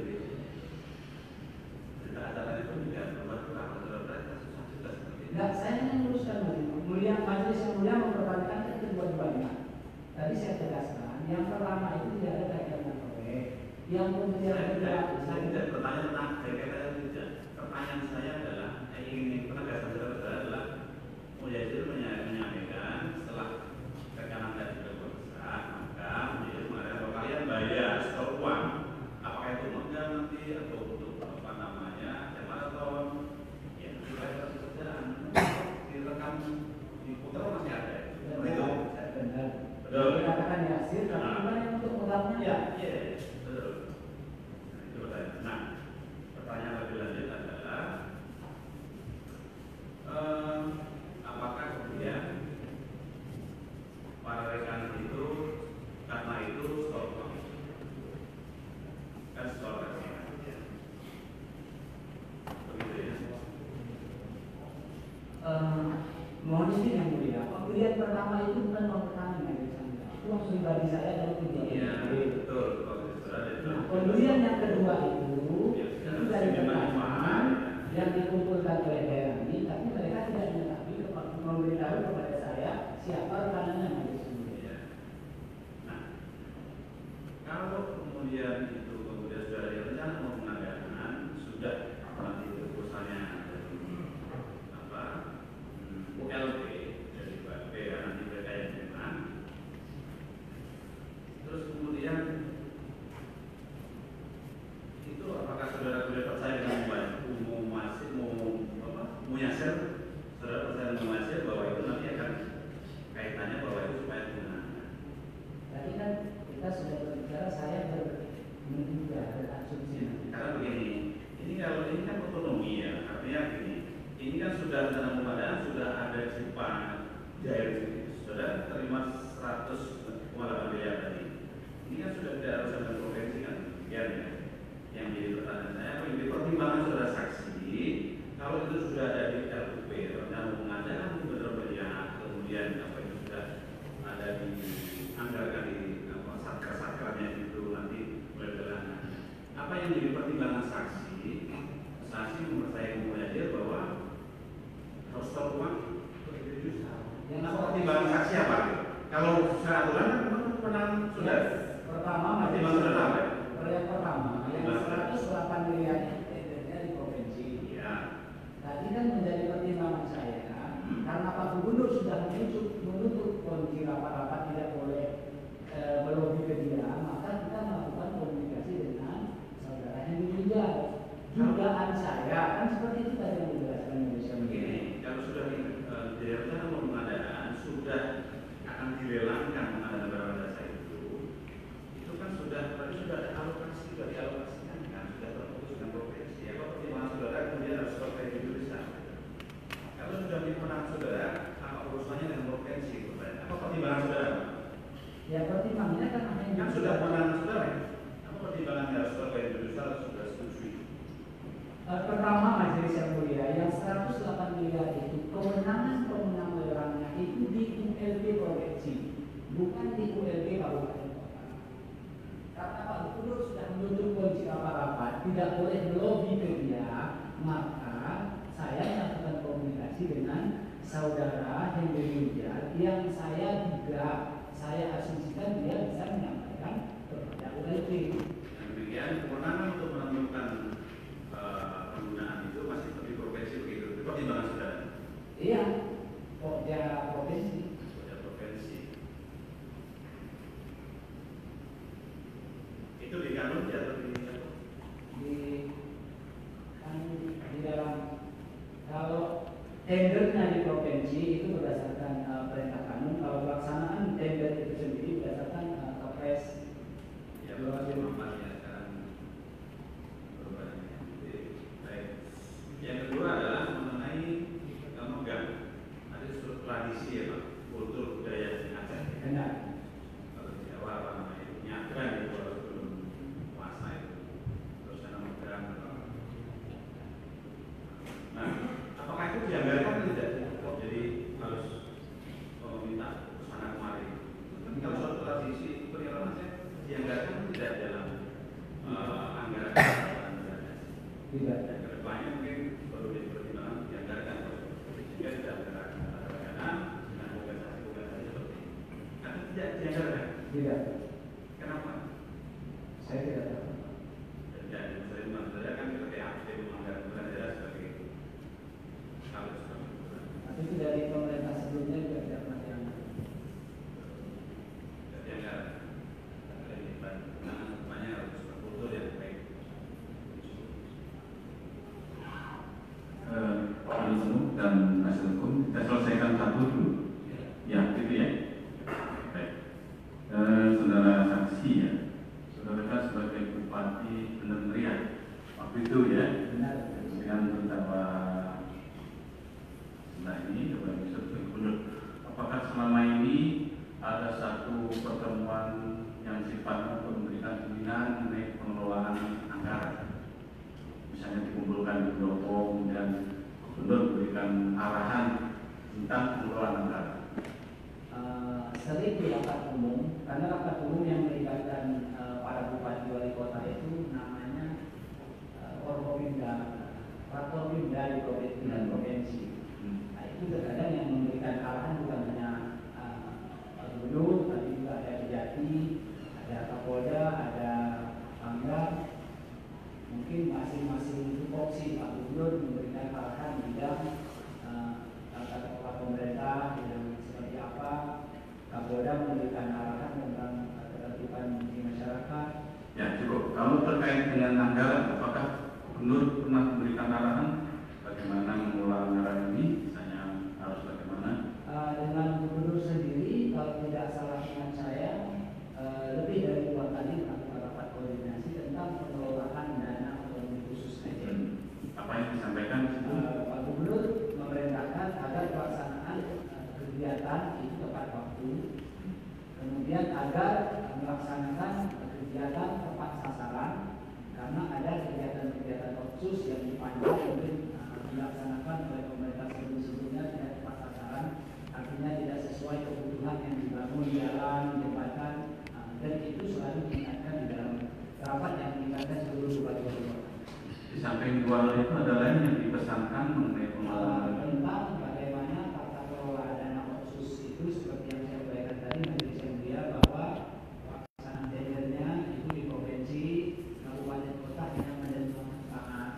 berita acara itu juga berubah mereka susah seperti ini. Enggak, saya hanya meluruskan majelis yang mulia mempertanyakan kedua-duanya. Tadi saya tegaskan, yang pertama itu tidak ada kaitan dengan proyek. Yang kemudian kedua, Saya tidak bertanya tentang kaitan tidak. Pertanyaan saya adalah ingin penegasan saudara adalah Mujahid menyampaikan setelah rekanan tadi berbesar, maka Mujahid mengatakan bahwa kalian bayar setor uang, apakah itu megang nanti atau untuk apa namanya maraton, ya nanti bayar pekerjaan, direkam diputar masih ada. Begitu. benar. Betul. Dikatakan Yasir, tapi bukan yang untuk megangnya. Ya, iya, betul. Itu pertanyaan. Nah, pertanyaan lebih lanjut adalah apakah kemudian para rekan itu karena itu stop uang kan stop rekan ya. Begitu ya. Mohon izin yang mulia, pembelian pertama itu bukan uang petani majelis yang mulia. Itu uang pribadi saya dalam tujuan. Iya, betul. Kalau saudara itu. Nah, pembelian yang kedua itu dari petani yang dikumpulkan oleh daerah ini, tapi mereka tidak mengetahui memberitahu kepada saya siapa rekanannya majelis yang mulia. Iya. Nah, kalau kemudian itu kemudian sudah ada rencana mau pengadaan sudah nanti terusannya dari apa ULP dari BAP nanti berkait dengan terus kemudian itu apakah saudara percaya dengan Muyasir saudara percaya dengan Muyasir bahwa itu nanti akan kaitannya bahwa itu supaya digunakan. Tadi kan kita sudah berbicara, saya menduga berasumsi. Karena begini, ini kalau ini kan otonomi ya, artinya begini, ini kan sudah dalam pengadaan sudah ada SIPA dari sudah terima 100,8 miliar tadi. Ini kan sudah tidak harus dengan provinsi kan, ya. Yang jadi pertanyaan saya, apa yang dipertimbangkan saudara saksi, kalau itu sudah ada di RUP, rencana pengadaan benar banyak, kemudian apa itu sudah ada di anggaran di satker-satkernya itu nanti berjalan. Apa yang jadi pertimbangan saksi? Saksi mempercayai Mujahid bahwa harus stop uang yang pertimbangan saksi apa? Kalau secara aturan kan pernah sudah. Pertama, pertimbangan sudah apa? Yang pertama, yang 108 miliar tendernya di provinsi. Ya. Tadi kan menjadi pertimbangan saya, karena Pak Gubernur sudah menutup kunci rapat-rapat tidak boleh melobi ke dia, maka kita melakukan komunikasi dengan saudara yang ditinjau. Dugaan saya kan seperti itu tadi yang dijelaskan Indonesia. Begini, kalau sudah di rencana pengadaan sudah akan dilelangkan pengadaan barang jasa itu kan sudah berarti sudah ada alokasi, sudah dialokasikan kan, sudah terputus dengan provinsi. Apa pertimbangan saudara kemudian harus pakai di Indonesia? Kalau sudah di kemenangan saudara, apa urusannya dengan provinsi? Apa pertimbangan saudara? Ya pertimbangannya kan apa yang Kan sudah kemenangan saudara. Apa pertimbangannya harus pakai di Indonesia sudah setuju? Pertama majelis yang mulia, yang 108 miliar itu kewenangan lelang itu di ULB provinsi, bukan di ULB kabupaten kota. Karena Pak Gubernur sudah menutup kunci rapat-rapat, tidak boleh melobi ke dia, maka saya melakukan komunikasi dengan saudara Henry Wijaya yang saya duga, saya asumsikan dia bisa menyampaikan kepada ULB. Dan demikian kewenangan untuk menentukan penggunaan itu masih di provinsi begitu. Itu pertimbangan saudara. tendernya di provinsi itu berdasarkan perintah kanun. Kalau pelaksanaan tender itu sendiri berdasarkan Kepres. Ya, Bapak ya sekarang perubahan. Baik. Yang kedua adalah mengenai megang. Ada suatu tradisi ya Pak, kultur budaya di Aceh. Benar. Kalau di Jawa apa namanya nyadran itu kalau sebelum puasa itu terus ada megang. Nah, apakah itu dianggarkan atau tidak? Jadi harus meminta kesana kemari. Tapi kalau suatu tradisi periraman Aceh dianggarkan tidak dalam anggaran Tidak. dan kedepannya mungkin perlu dipertimbangkan dianggarkan sehingga tidak ada dana dengan organisasi seperti ini. Atau tidak dianggarkan? Tidak. Kenapa? Saya tidak tahu. Dan sering saya kan sebagai aktif menganggarkan bukan daerah sebagai kalau seperti itu. Tapi itu dari pemerintah sebelumnya juga tidak pernah diangkat. Tidak dianggarkan. Jadi penanganan depannya harus berkultur yang baik. Kami semua dan hasil hukum kita selesaikan satu dulu. Ya, gitu ya. Baik. Saudara saksi ya, saudara kan sebagai Bupati Bener Meriah waktu itu ya, Benar. dengan terdakwa sebelah ini, sebagai gubernur. Apakah selama ini ada satu pertemuan yang sifatnya untuk memberikan pembinaan mengenai pengelolaan anggaran? Misalnya dikumpulkan di Pendopo, kemudian gubernur memberikan arahan tentang pengelolaan anggaran. Sering di rapat umum, karena rapat umum yang melibatkan para bupati wali kota itu namanya Forkopimda, Rakopimda di provinsi. Nah, itu terkadang yang memberikan arahan bukan hanya gubernur, tapi juga ada Kejati, ada Kapolda, ada Pangdam. Mungkin masing-masing tupoksi Pak Gubernur memberikan arahan bidang tata kelola pemerintah yang seperti apa, Kapolda memberikan arahan tentang ketertiban di masyarakat. Ya cukup. Kalau terkait dengan anggaran, apakah gubernur pernah memberikan arahan bagaimana mengelola anggaran ini? Misalnya harus bagaimana? Dengan gubernur sendiri, kalau tidak salah ingat saya, lebih dari 2 kali melakukan rapat koordinasi tentang pengelolaan dana otonomi khusus Aceh. Apa yang disampaikan di situ? Pak Gubernur memerintahkan agar pelaksanaan kegiatan itu tepat waktu, kemudian agar melaksanakan kegiatan tepat sasaran, karena ada kegiatan-kegiatan khusus yang dipanjang mungkin dilaksanakan oleh pemerintah sebelum-sebelumnya tidak tepat sasaran, artinya tidak sesuai kebutuhan yang dibangun jalan, jembatan, dan itu selalu diingatkan di dalam rapat yang diingatkan seluruh bupati. Di samping 2 hal itu ada lain yang dipesankan mengenai pengelolaan Tentang bagaimana tata kelola dana otsus itu seperti yang saya uraikan tadi Majelis yang mulia, bahwa pelaksanaan tendernya itu di provinsi, kabupaten kota hanya menerima tangan,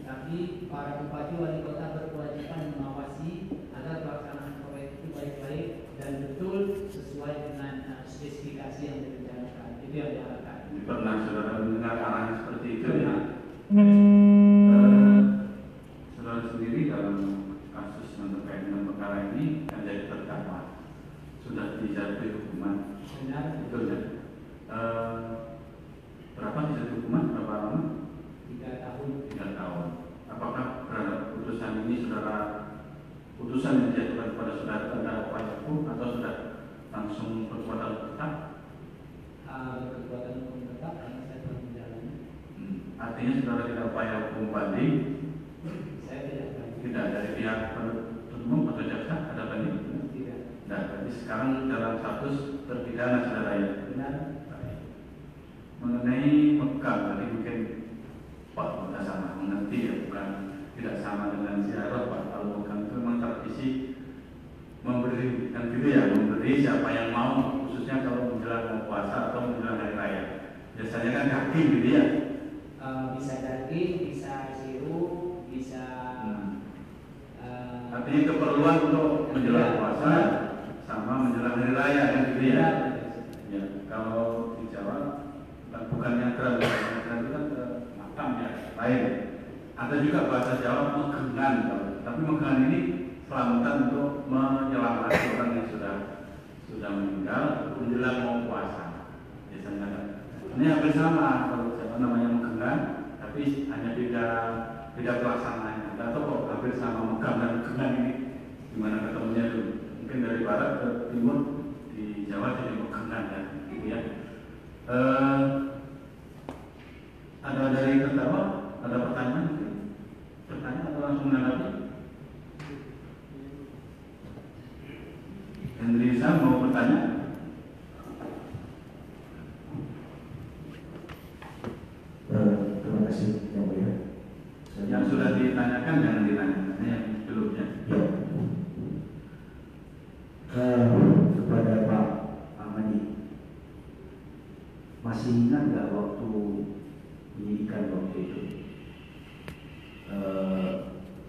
tapi para bupati wali kota berkewajiban mengawasi agar pelaksanaan proyek itu baik-baik dan betul sesuai dengan spesifikasi yang direncanakan. Itu yang diharapkan. Pernah saudara mendengar arahan seperti itu? Pernah. Saudara sendiri dalam kasus yang terkait dengan perkara ini kan jadi terdakwa, sudah dijatuhi hukuman. Benar. Betul ya? Berapa dijatuhi hukuman? Berapa lama? 3 tahun. 3 tahun. Apakah terhadap putusan ini saudara, putusan yang dijatuhkan kepada saudara ada upaya hukum atau sudah langsung berkekuatan tetap? Berkekuatan hukum tetap karena saya telah menjalani. Artinya saudara tidak upaya hukum banding? Saya tidak tahu. Tidak dari pihak penuntut umum atau jaksa ada banding? Tidak. Nah, berarti sekarang dalam status terpidana saudara ya? Benar. Mengenai Mekah tadi mungkin Pak sudah sama mengerti ya, bukan tidak sama dengan ziarah Pak. Kalau Mekah itu memang tradisi memberi kan gitu ya, memberi siapa yang mau, khususnya kalau menjelang puasa atau menjelang hari raya. Biasanya kan daging gitu ya. Bisa daging, bisa sirup, bisa Artinya keperluan untuk menjelang puasa sama menjelang hari raya kan gitu ya. Ya, kalau di Jawa bukan nyadran, nyadran itu kan makam ya lain. Ada juga bahasa Jawa megengan, tapi megengan ini selamatan untuk menyelamatkan orang yang sudah meninggal menjelang mau puasa. Biasanya ini hampir sama kalau siapa namanya Megang, tapi hanya beda pelaksanaannya. Atau kok hampir sama Megang dan Megang ini gimana ketemunya dulu? Mungkin dari barat ke timur di Jawa jadi Megang ya, gitu ya. Ada dari terdakwa, ada pertanyaan mungkin? Pertanyaan atau langsung menanggapi? Hendrisa mau bertanya? Terima kasih yang mulia. Yang sudah ditanyakan jangan ditanya, yang belumnya. Ya. Kepada Pak Ahmadi, masih ingat nggak waktu penyidikan waktu itu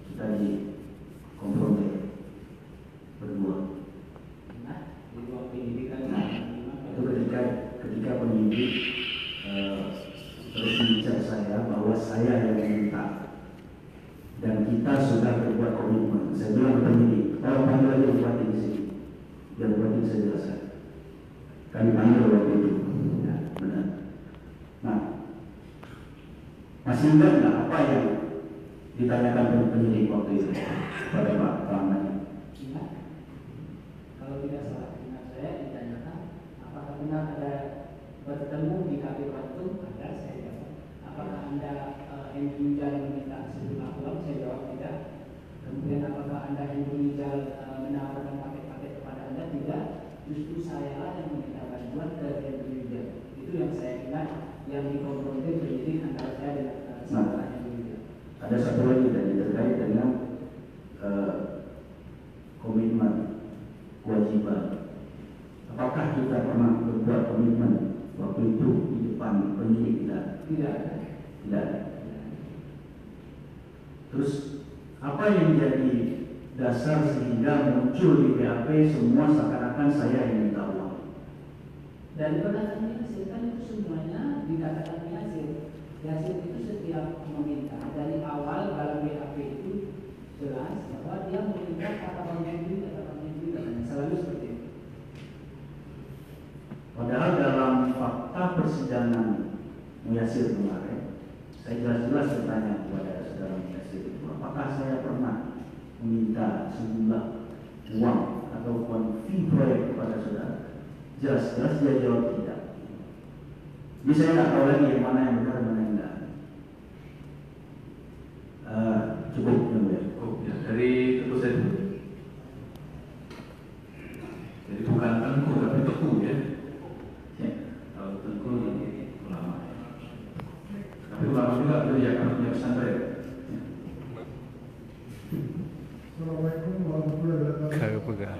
kita dikonfrontir berdua? Nah, di ruang penyidikan Itu ketika penyidik terus bicara saya bahwa saya yang meminta dan kita sudah berbuat komitmen. Saya bilang penyidik, tolong panggil aja bupati di sini, biar bupati bisa jelaskan. Kami panggil waktu itu, ya, benar. Nah, masih ingat nggak apa yang ditanyakan penyidik waktu itu pada Pak Ahmadi? ingat, kalau tidak salah ingat saya ditanyakan apakah benar ada bertemu di KP Patung? Ada, saya jawab. Apakah Anda yang meminta sejumlah uang? Saya jawab tidak. Kemudian apakah Anda yang menawarkan paket-paket kepada Anda? Tidak. Justru saya lah yang meminta bantuan ke Hendry. Itu yang saya ingat yang dikonfrontir penyidik antara saya dengan saudara Hendry. Ada satu lagi tadi terkait dengan komitmen kewajiban. Apakah kita pernah berbuat komitmen waktu itu di depan penyidik? Tidak. Tidak. Terus apa yang menjadi dasar sehingga muncul di BAP semua seakan-akan saya yang minta uang? Dan perkataan Yasir kan itu semuanya dikatakan Yasir. Yasir itu setiap meminta dari awal dalam BAP itu jelas bahwa dia meminta kata Bang Hendry, selalu seperti itu. Padahal dalam fakta persidangan Yasir kemarin, saya jelas-jelas bertanya kepada saudara Yasir itu, apakah saya pernah meminta sejumlah uang ataupun fee proyek kepada saudara? Jelas-jelas dia jawab tidak. Jadi saya nggak tahu lagi yang mana yang benar, mana yang enggak. Cukup ya. Ya, dari Teguh saya dulu. Jadi bukan Tengku tapi Teguh ya. Kalau Tengku ini ulama. Tapi ulama juga itu ya kalau punya pesantren. Assalamualaikum warahmatullahi wabarakatuh. Kagak pegang.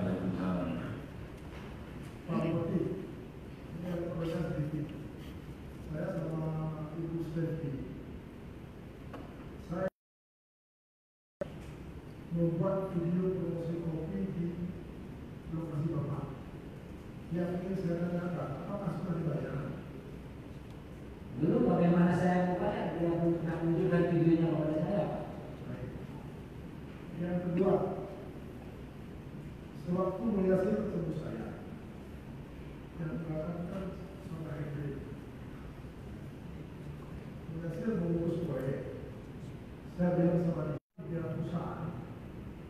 Pak Bupati, ini ada perbedaan sedikit. Saya sama Ibu Stefi, saya membuat video promosi kopi di lokasi Bapak. Yang ingin saya tanyakan, apakah sudah dibayar? Dulu bagaimana saya membayar? Dia menunjukkan videonya kepada saya, Pak. Baik. Yang kedua, sewaktu Yasir ketemu saya, yang mengatakan saudara Hendry, Yasir mengurus proyek. Saya bilang sama dia perusahaan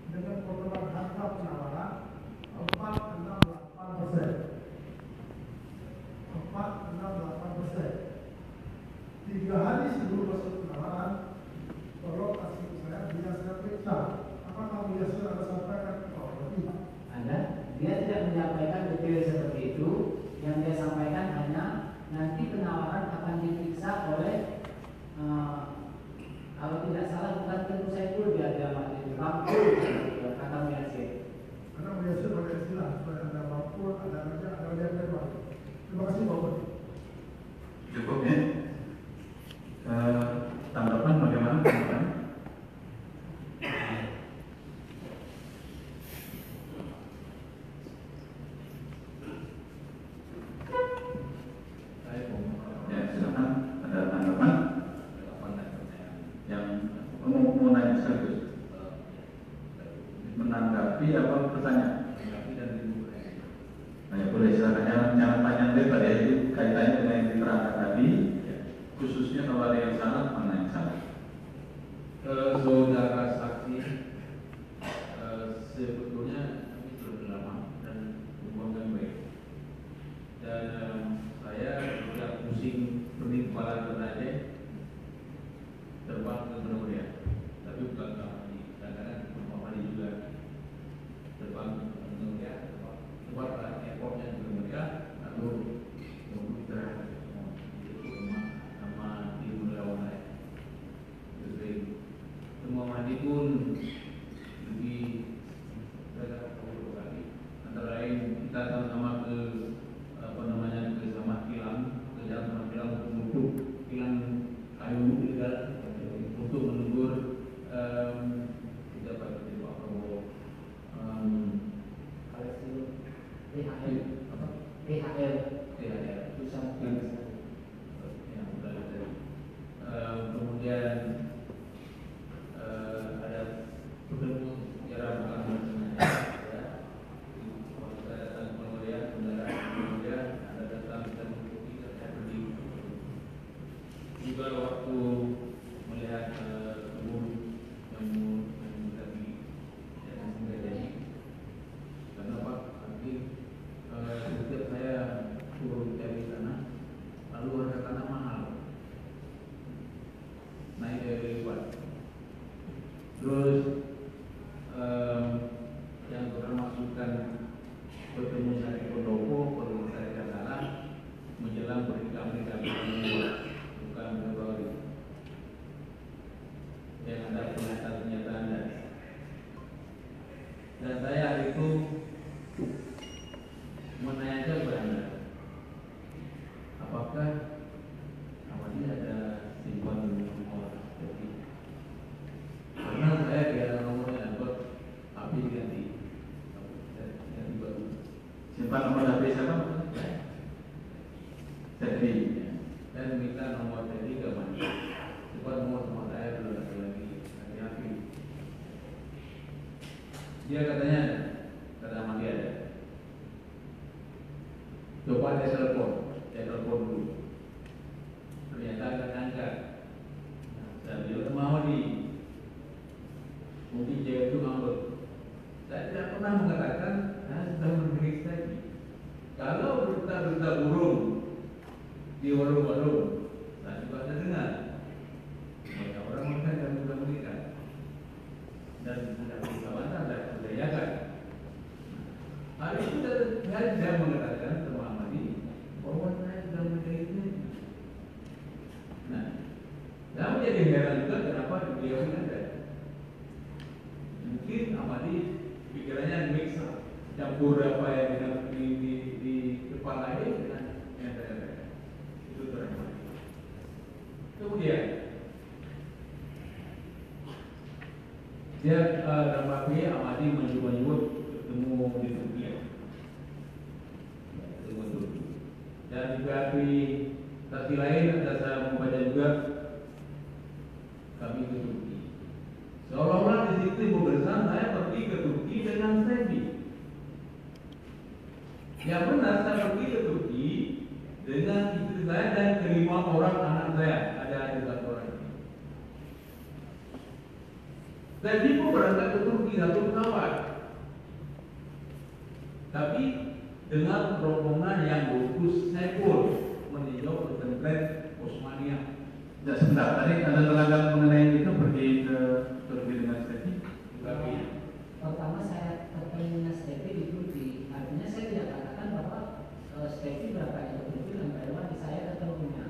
dengan potongan harga penawaran 468%. 468%. 3 hari sebelum masuk penawaran, tolong kasih ke saya, dia saya periksa. Apakah Yasir ada sampaikan ke Pak Bupati? Ada, dia tidak menyampaikan detail seperti itu. Yang dia sampaikan hanya nanti penawaran akan diperiksa oleh kalau tidak salah bukan tentu saya dulu dia ada mampu kata Yasir. Karena Yasir pada istilah supaya ada mampu, ada kerja, ada lihat lebar. Terima kasih Pak Bupati. Cukup ya. Tanggapan bagaimana? Tanggapan? Ya, silakan. Ada tanggapan? Yang mau nanya sekaligus menanggapi Tapi apa pertanyaan? Tapi dan ibu Ya boleh silakan, jangan panjang lebar ya, itu kaitannya dengan yang diterangkan tadi, ya. Khususnya kalau ada yang salah, mana yang salah? Saudara saksi, sebetulnya kami sudah lama dan hubungan baik. Dan saya sudah pusing pening kepala saja terbang ke Malaysia, tapi bukan kami, kadang-kadang Muhammad juga terbang ke Malaysia, keluar airportnya ke Malaysia, lalu beristirahat di rumah sama di Melawan saya. Jadi semua mandi pun lebih berada lagi. Antara lain kita sama-sama ke ke sama kilang, ke jalan sama kilang untuk menutup kilang kayu di dalam untuk menegur tidak pada Pak Prabowo THR susah yang kemudian ada bertemu secara bukan saya datang ke Malaysia, saudara Malaysia, ada datang dan mengikuti saya pergi. Juga waktu melihat kebun yang tadi yang terjadi. Kenapa? Tapi setiap saya turun dari sana, lalu harga tanah mahal, naik dari luar. Terus yang termasukkan bertemu saya di Pendopo, kalau saya tidak salah, menjelang berita-berita bukan Februari. Yang ada pernyataan-pernyataan dan saya hari itu menanyakan kepada Anda, apakah ini ada simpan nomor jadi karena saya tidak nomornya dapat tapi diganti baru Simpan nomor HP siapa? Jadi dan minta nomor jadi ke mana? Simpan nomor saya belum ada lagi hati-hati. Dia katanya kata dia ada. Coba saya telepon dulu. Ternyata akan angkat. Saya bilang mau mungkin dia itu ngambek. Saya tidak pernah mengatakan saya sudah memeriksa lagi. Kalau berita-berita burung di warung-warung, saya juga ada dengar. Banyak orang mengatakan dan sudah menikah dan tidak bisa bantah dan percayakan. Hari itu saya mengatakan sama Ahmadi bahwa saya sudah menikah itu. Nah, saya menjadi heran juga kenapa beliau ini ada. Mungkin Ahmadi pikirannya mix campur apa yang di kepala ini dengan yang saya itu terang. Kemudian dia dalam waktu Ahmadi menyebut ketemu di Turki, dan di PHP saksi lain ada saya membaca juga kami ke Turki. Seolah-olah di situ berkesan saya pergi ke Turki dengan Sebi. Yang benar saya pergi ke Turki dengan istri saya dan kelima orang anak saya. Ada 1 orang. Sebi pun berangkat ke Turki satu pesawat. Tapi dengan rombongan yang Gus Saiful meninjau pesantren Osmania. ya sebentar, tadi ada tenaga mengenai itu pergi ke Turki dengan Sebi. Tapi Pertama saya ketemu Stevi di Turki, artinya saya tidak katakan bahwa Stevi berangkat ke Turki dan Taiwan, saya ketemunya.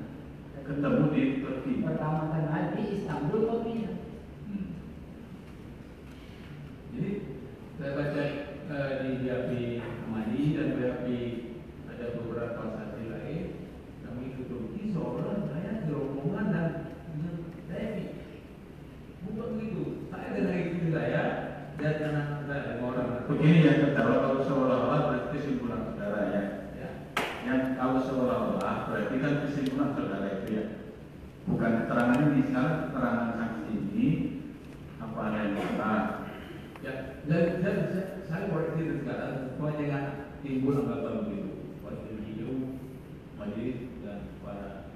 Ketemu di Turki. Pertama kali di Istanbul kopinya. jadi saya baca di BHP Ahmadi dan BHP ada beberapa saksi lain. Kami ke Turki seolah saya rombongan dan Sebi. Bukan begitu. Saya dengan istri saya dan anak saya 5 orang. Begini ya, kalau seolah-olah berarti kesimpulan saudara ya. Ya. Yang kalau seolah-olah berarti kan kesimpulan saudara itu ya. Bukan keterangan ini, sekarang keterangan saksi ini apa yang salah. Ya, dan saya semuanya jangan timbul anggapan begitu. Wakil hijau, majelis dan para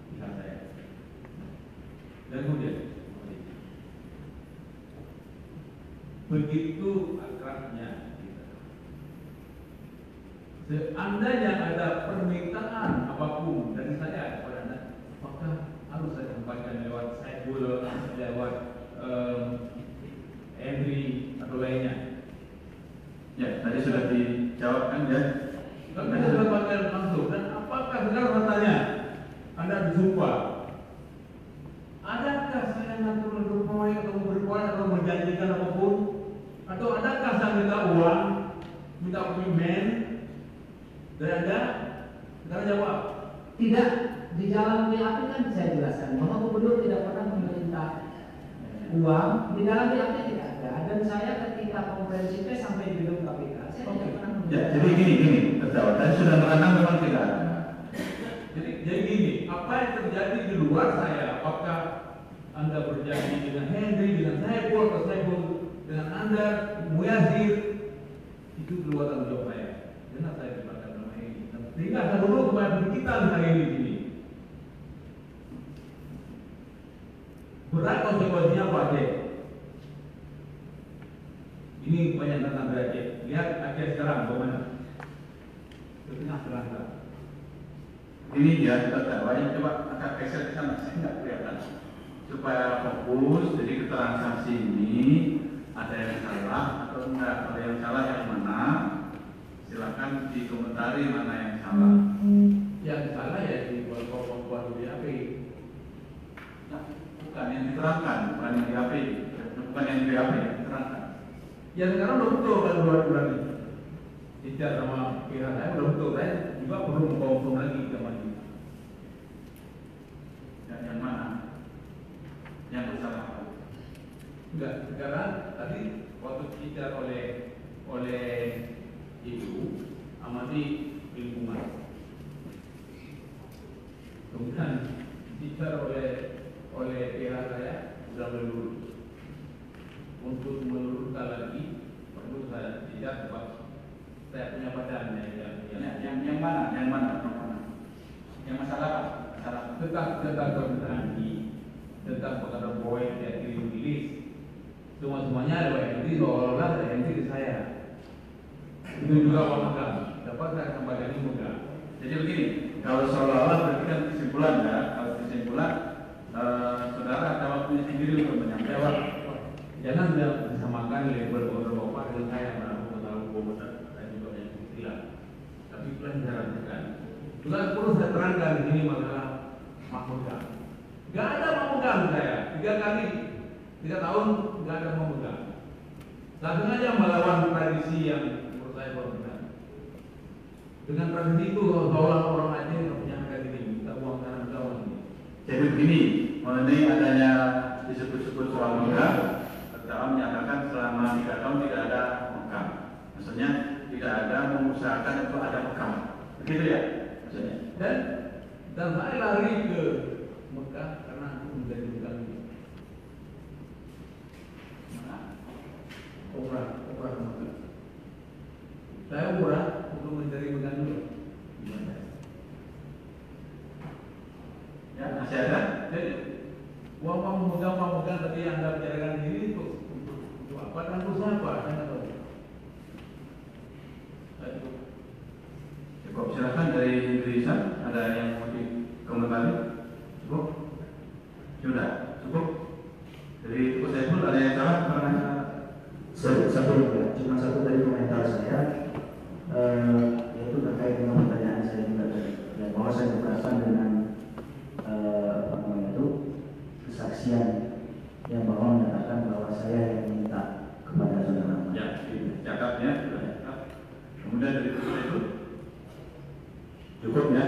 pihak saya. Dan kemudian begitu akrabnya kita. Seandainya ada permintaan apapun dari saya kepada Anda, maka harus saya sampaikan lewat Saiful, lewat Henry atau lainnya. Ya, tadi sudah dijawabkan ya. Kami sudah pakai langsung. Dan apakah benar katanya Anda bersumpah? Adakah saya ngatur berpawai atau berkuat atau menjanjikan apapun? Atau adakah saya minta uang, minta payment dari Anda? Anda jawab. Tidak, di dalam BAP kan saya jelaskan bahwa gubernur tidak pernah meminta uang, di dalam BAP tidak ada. Dan saya ketika konferensi pers sampai di gedung KPK, saya tidak pernah meminta. Ya, jadi gini, terdakwa tadi sudah menerangkan memang tidak ada. Jadi gini, apa yang terjadi di luar saya, apakah Anda berjanji dengan Henry, dengan Saiful, atau Saiful dengan Anda, Muyazir, itu di luar tanggung jawab saya. Kenapa saya dipakai nama ini? Sehingga saya dulu kepada kita hari ini di sini. Berat konsekuensinya apa Aceh? Ini banyak tentang Aceh. Lihat Aceh sekarang bagaimana? Ke tengah terangkan. Ini ya terdakwa yang coba agak geser ke sana, saya nggak kelihatan. Supaya fokus, jadi keterangan saksi ini ada yang salah atau enggak. Kalau yang salah yang mana? Silakan dikomentari mana yang salah. Yang salah ya di bawah BAP. Nah, bukan yang diterangkan, bukan yang di BAP, bukan yang di BAP yang diterangkan. Ya sekarang udah betul kan 2 bulan ini. Tidak sama pihak saya udah betul, saya juga perlu mengkonfirm lagi ke maju. Yang mana? Yang bersalah apa? Enggak, sekarang tadi waktu bicara oleh Ibu amati lingkungan. Kemudian bicara oleh pihak saya sudah melurus. Untuk meluruskan lagi perlu saya tidak sebab saya punya badannya yang mana? Yang mana? Yang masalah apa? Masalah tentang permintaan tentang perkara proyek yang dirilis semuanya ada yang ini seolah-olah ada yang di saya itu juga pemagang dapat saya sampaikan ini mudah. Jadi begini, kalau seolah-olah berarti kan kesimpulan ya, kalau kesimpulan saudara ada waktunya sendiri untuk menyampaikan. Jangan disamakan label koordinator bapak dengan saya yang tahu koordinator saya juga yang istilah. Tapi pelajaran kan. Juga perlu saya terangkan di sini masalah mahmudah. Gak ada mahmudah saya 3 tahun gak ada mahmudah. Saya sengaja melawan tradisi yang menurut saya berbeda. Dengan tradisi itu seolah orang Aceh nggak punya harga diri, minta uang sana kawan ini. Jadi begini, mengenai adanya disebut-sebut soal mahmudah. Terdakwa menyatakan selama 3 tahun tidak ada mekam. Maksudnya tidak ada mengusahakan untuk ada mekam. Begitu ya? Maksudnya. Dan saya lari ke Mekah karena aku menjadi bukan umrah ke Mekah. Saya umrah untuk mencari bukan dulu. Ya, masih ada. Jadi uang memegang tadi yang Anda bicarakan ini untuk apa? Dan usaha apa? Saya nggak tahu. Cukup, silakan dari Rizal, ada yang mau dikomentari? Cukup? Sudah, cukup. Dari Pak Saiful ada yang salah karena cuma satu dari komentar saya, yaitu terkait dengan pertanyaan saya juga tadi, dan bahwa saya berkesan dengan kesaksian yang bahwa menyatakan bahwa saya yang minta kepada saudara. ya, catatnya sudah catat. Kemudian dari itu cukup ya.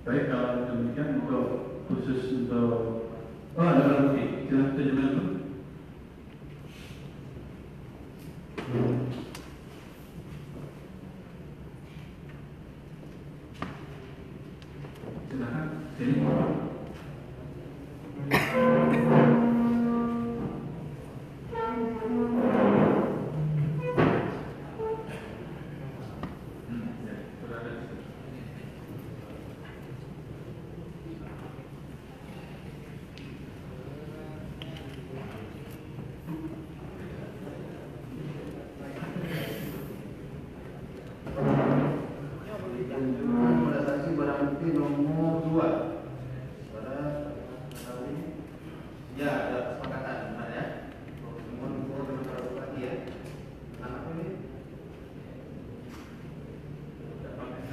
Baik, kalau demikian untuk khusus untuk ada barang bukti, silahkan tunjukkan dulu. Silakan sini. Ya, ada kesepakatan, benar ya. Pertemuan dengan para bupati ya. Tentang apa ini?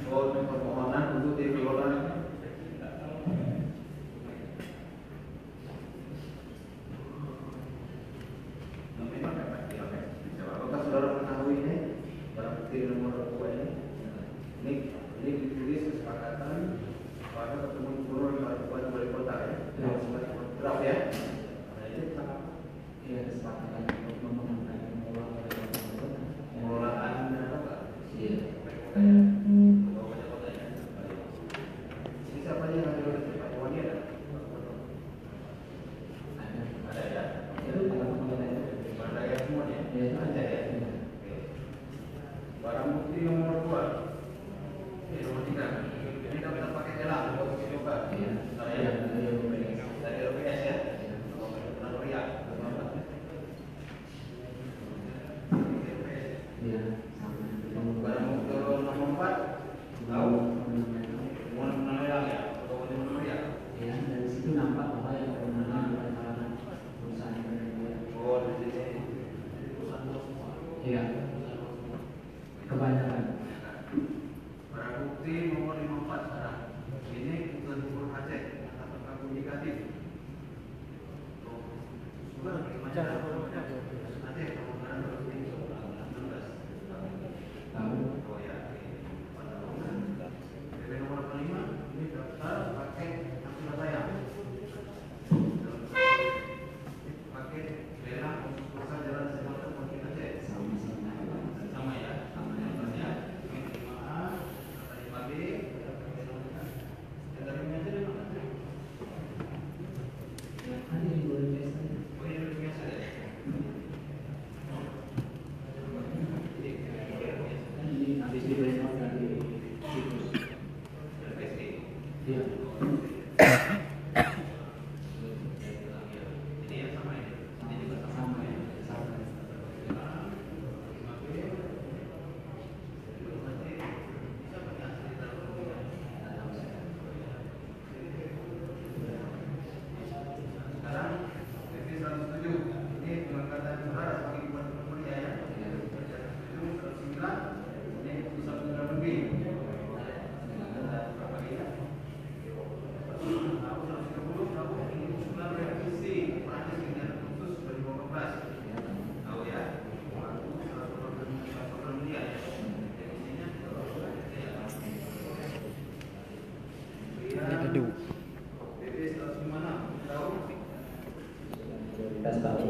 Oh, permohonan untuk dikelola. Apakah saudara mengetahui ini barang bukti nomor 2 ini ditulis kesepakatan pada pertemuan gubernur dan bupati wali kota ya. Draft ya. Nah, ini tentang apa? Ya, kesepakatan untuk memenangkan Pengelolaan apa? Iya. Ini siapa aja yang ada di Pak Wani ada? Ada ya. Itu pengelolaan itu. Pada ya semua ya. Ya, itu Ada ya. Iya. Oke. Barang bukti nomor 2. Nomor 3. Ini dapat pakai elang untuk coba. Iya. Dari LPS ya. Ria. Iya, sama. Barang bukti nomor 4. Tahu? Mau elang ya. Atau Ria. Ya, dari situ nampak bahwa yang kewenangan bukan kalangan perusahaan penyedia. Oh, di sini. Iya. Kebanyakan. Barang bukti nomor 54 sekarang. Ini bukan Gubernur Aceh atau komunikatif. Sudah bagaimana? Aceh kemudian 2019. Tahu. Oh ya. PP nomor 45 ini daftar pakai angkutan sayang. Pakai lelang untuk usaha jalan semata Komunikasi Aceh. Sama ya. Sama ya. Ada yang boleh biasa. Oh ini biasa ya. Ini habis di breakout dari situs. Iya. Ini yang sama ya. Ini juga Sama ya. Sama. Sekarang PP 107 ini pengangkatan saudara sebagai gubernur mulia ya. 109 ini pusat pendidikan lebih. Kita tahu.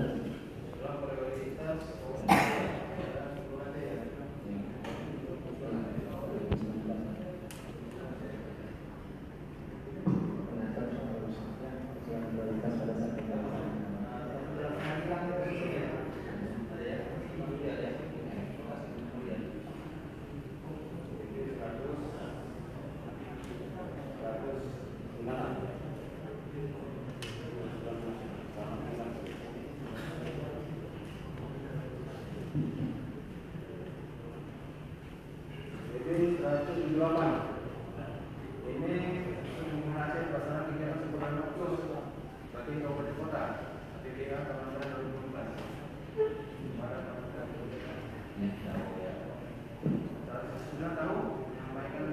Ini 108. Ini mengenai pelaksanaan kegiatan sebulan khusus bagi kabupaten kota APBA tahun 2014. Sudah tahu menyampaikan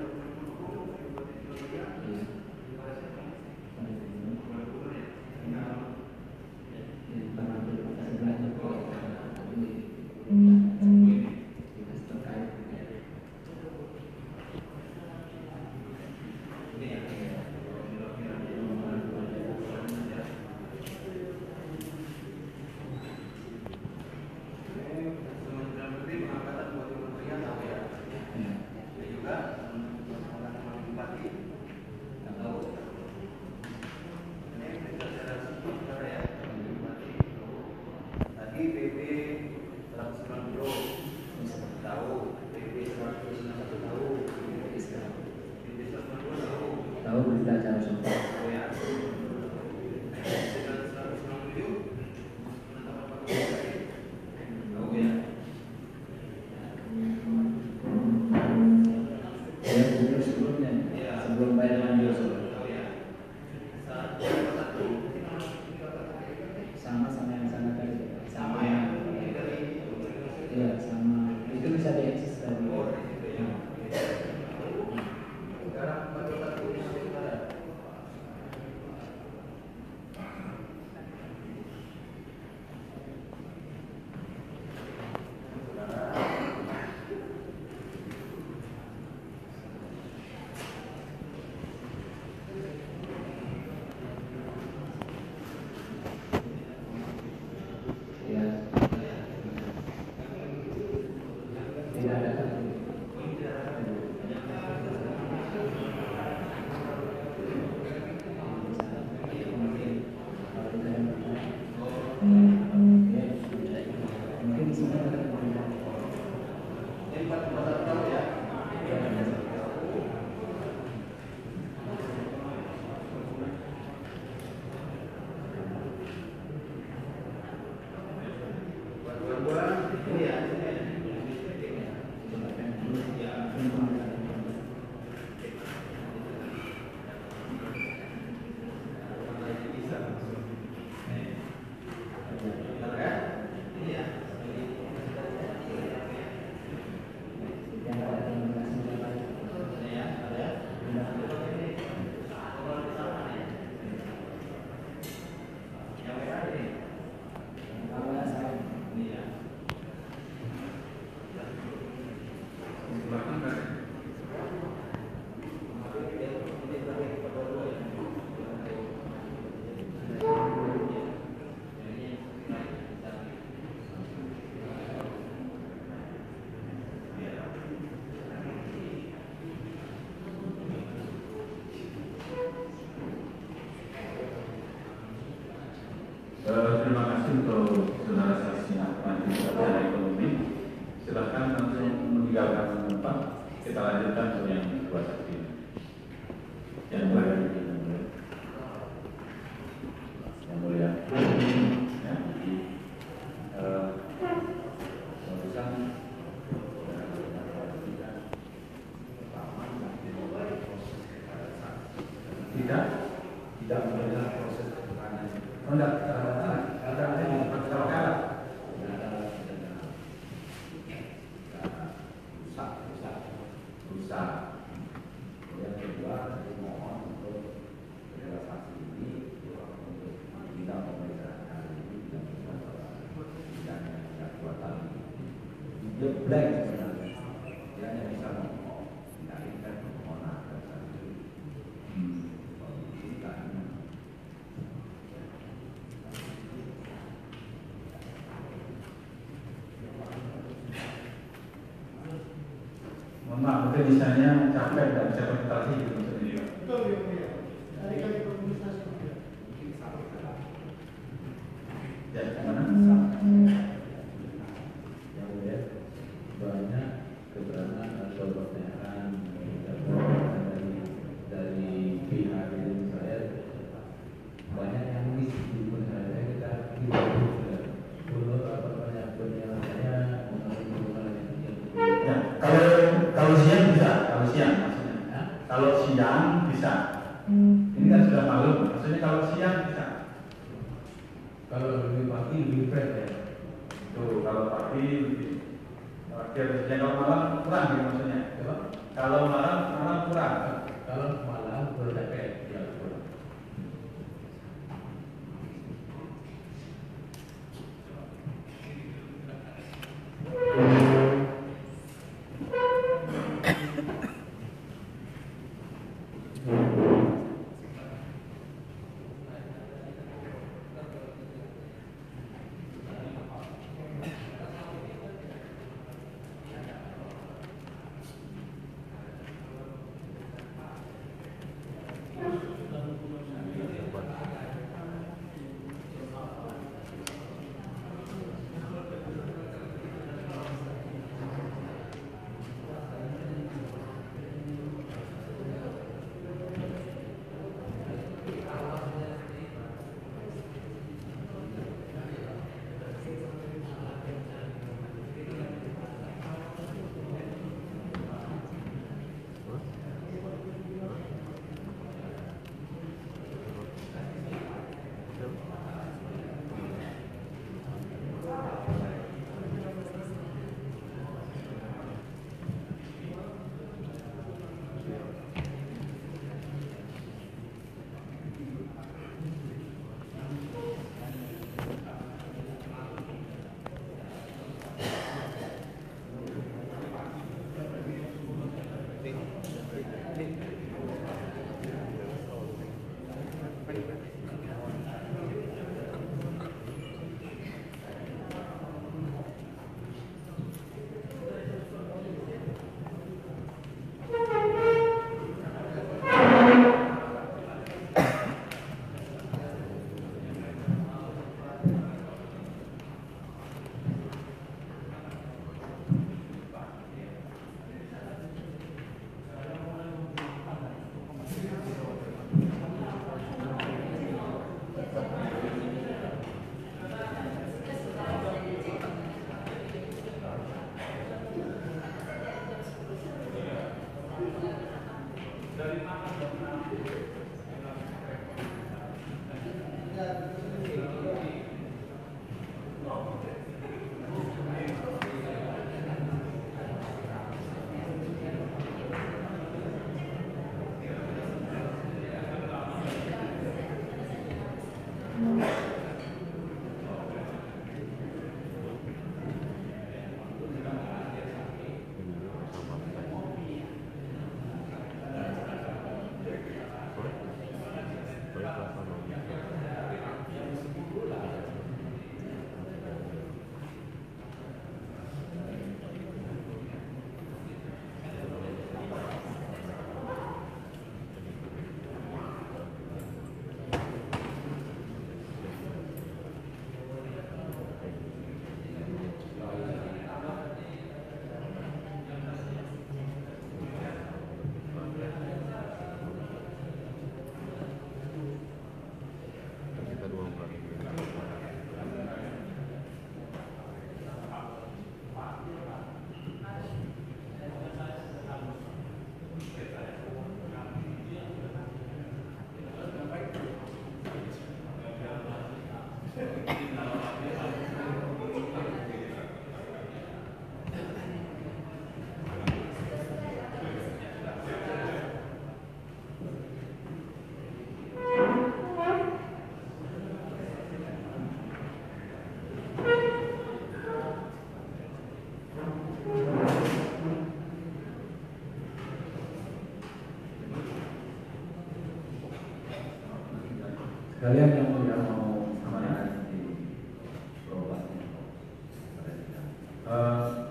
juga Terima kasih untuk saudara saksi Majelis Secara Ekonomi. Silakan langsung meninggalkan tempat. Kita lanjutkan untuk yang kedua saksi. Yang mulia, yang mulia, yang barusan tidak mendengar proses keterangan. Enggak, yang kedua, saya mohon untuk saudara saksi ini untuk kita pemeriksaan hari ini tidak bisa tidak yang 2 tahun. Dia blank sebenarnya. Dia hanya bisa ngomong, tidak ingat permohonan dan saksi. Mohon maaf, mungkin misalnya capek dan bisa konsentrasi gitu sendiri. Betul ya, Mulia. Dari kali komunikasi juga. Ya, mana? Yang mulia, banyak keterangan atau pertanyaan dari pihak dari saya, banyak yang miss di saya kita menurut apa banyak penjelasannya Ya, kalau siang bisa, kalau siang maksudnya. Ya. Kalau siang bisa. Ini kan sudah malam, maksudnya kalau siang bisa. kalau lebih pagi lebih fresh ya. Tuh, kalau pagi lebih akhirnya, kalau malam kurang ya maksudnya. Coba? Kalau malam kurang. Kalau malam berdekat ya kurang.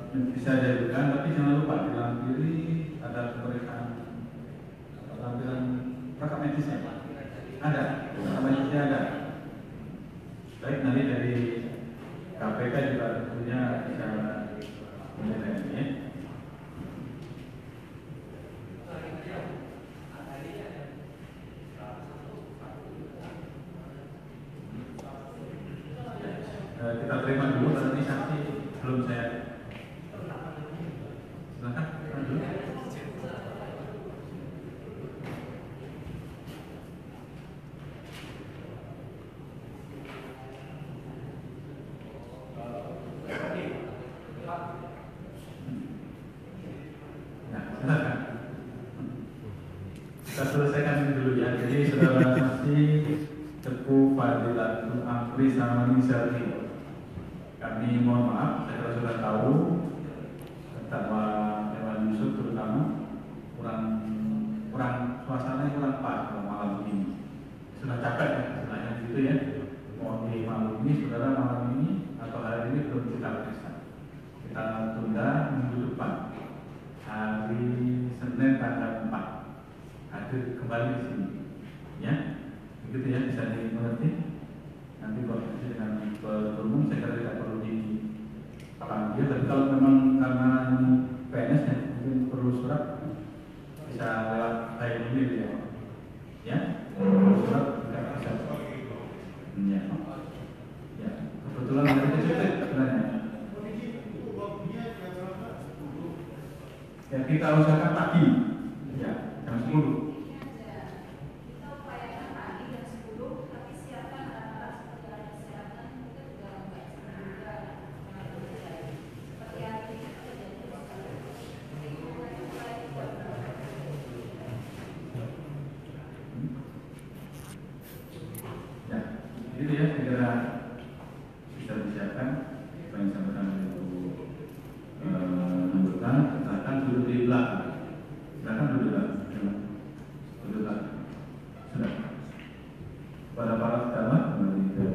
bisa diajukan, tapi jangan lupa di lampiri ada pemeriksaan lampiran rekam medisnya. Ada, rekam medisnya ada. Baik, nanti dari KPK juga tentunya bisa menilai ini. Kita terima dulu, nanti saksi belum saya. Silakan, dulu. Kita selesaikan dulu ya. Jadi saudara saksi Teguh Fadilatul Amri Samani Syarif, kami mohon maaf, saya sudah tahu terdakwa Dewan Yusuf terutama kurang suasananya kurang pas kalau malam ini. Sudah capek ya, istilahnya gitu ya. Mau di malam ini, saudara malam ini atau hari ini belum kita periksa. Kita tunda minggu depan, hari Senin tanggal 4. Hadir kembali di sini, ya, begitu ya, bisa dimengerti. Nanti koordinasi dengan umum, saya kira tidak perlu dipanggil. Tapi kalau memang karena ini PNS ya, mungkin perlu surat, bisa lewat by email ya, ya, surat tidak bisa. Ya, ya, kebetulan dari kecil sebenarnya. Ya, kita usahakan pagi, ya, jam 10. Itu ya, segera bisa disiapkan apa yang disampaikan Ibu anggota. Silakan duduk di belakang. Silakan duduk di belakang. Duduk di belakang. Sudah. Pada para terdakwa kembali ke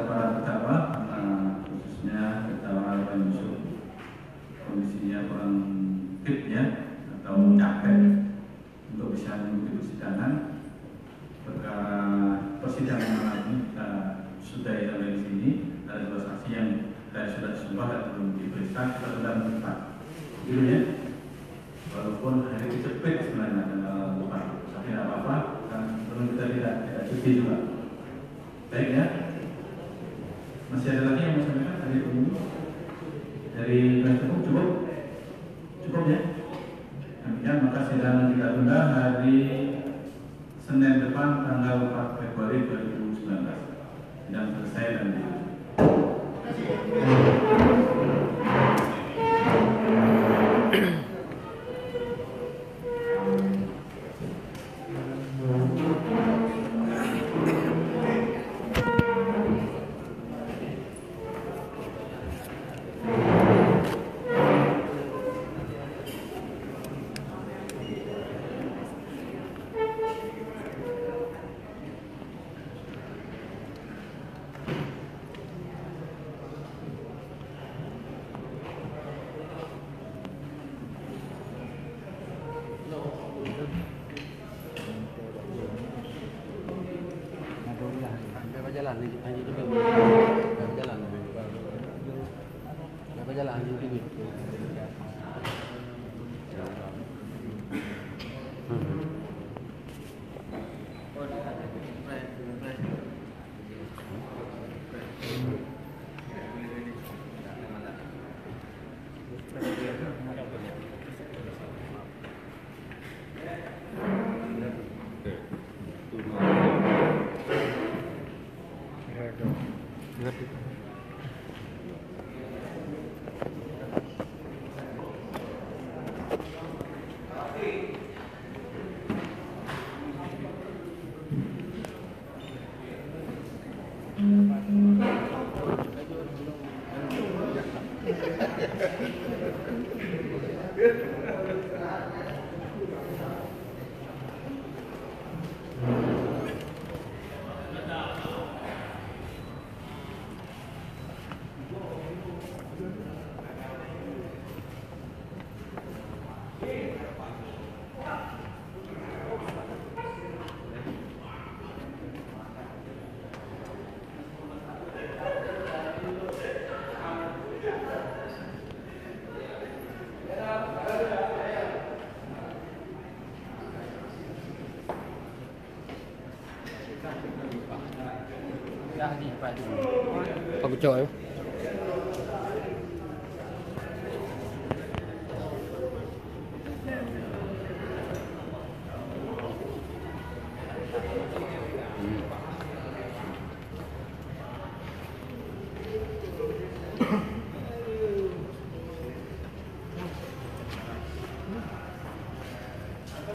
para terdakwa, khususnya terdakwa Dewan Yusuf, kondisinya kurang fit ya atau capek untuk bisa mengikuti persidangan. Perkara persidangan malam ini kita sudah sampai di sini. Ada 2 saksi yang sudah disumpah dan belum diperiksa, kita sudah menimpa. Gitu ya. Walaupun hari itu cepet sebenarnya tanggal 4, tapi tidak apa-apa, kan belum kita tidak cuti juga. Baik ya. Masih ada lagi yang mau sampaikan dari umum? Dari Presiden cukup ya? Demikian maka sidang kita tunda hari Senin depan tanggal 4 Februari 2019. Sidang selesai dan Dah di Pak. Pak Ucok.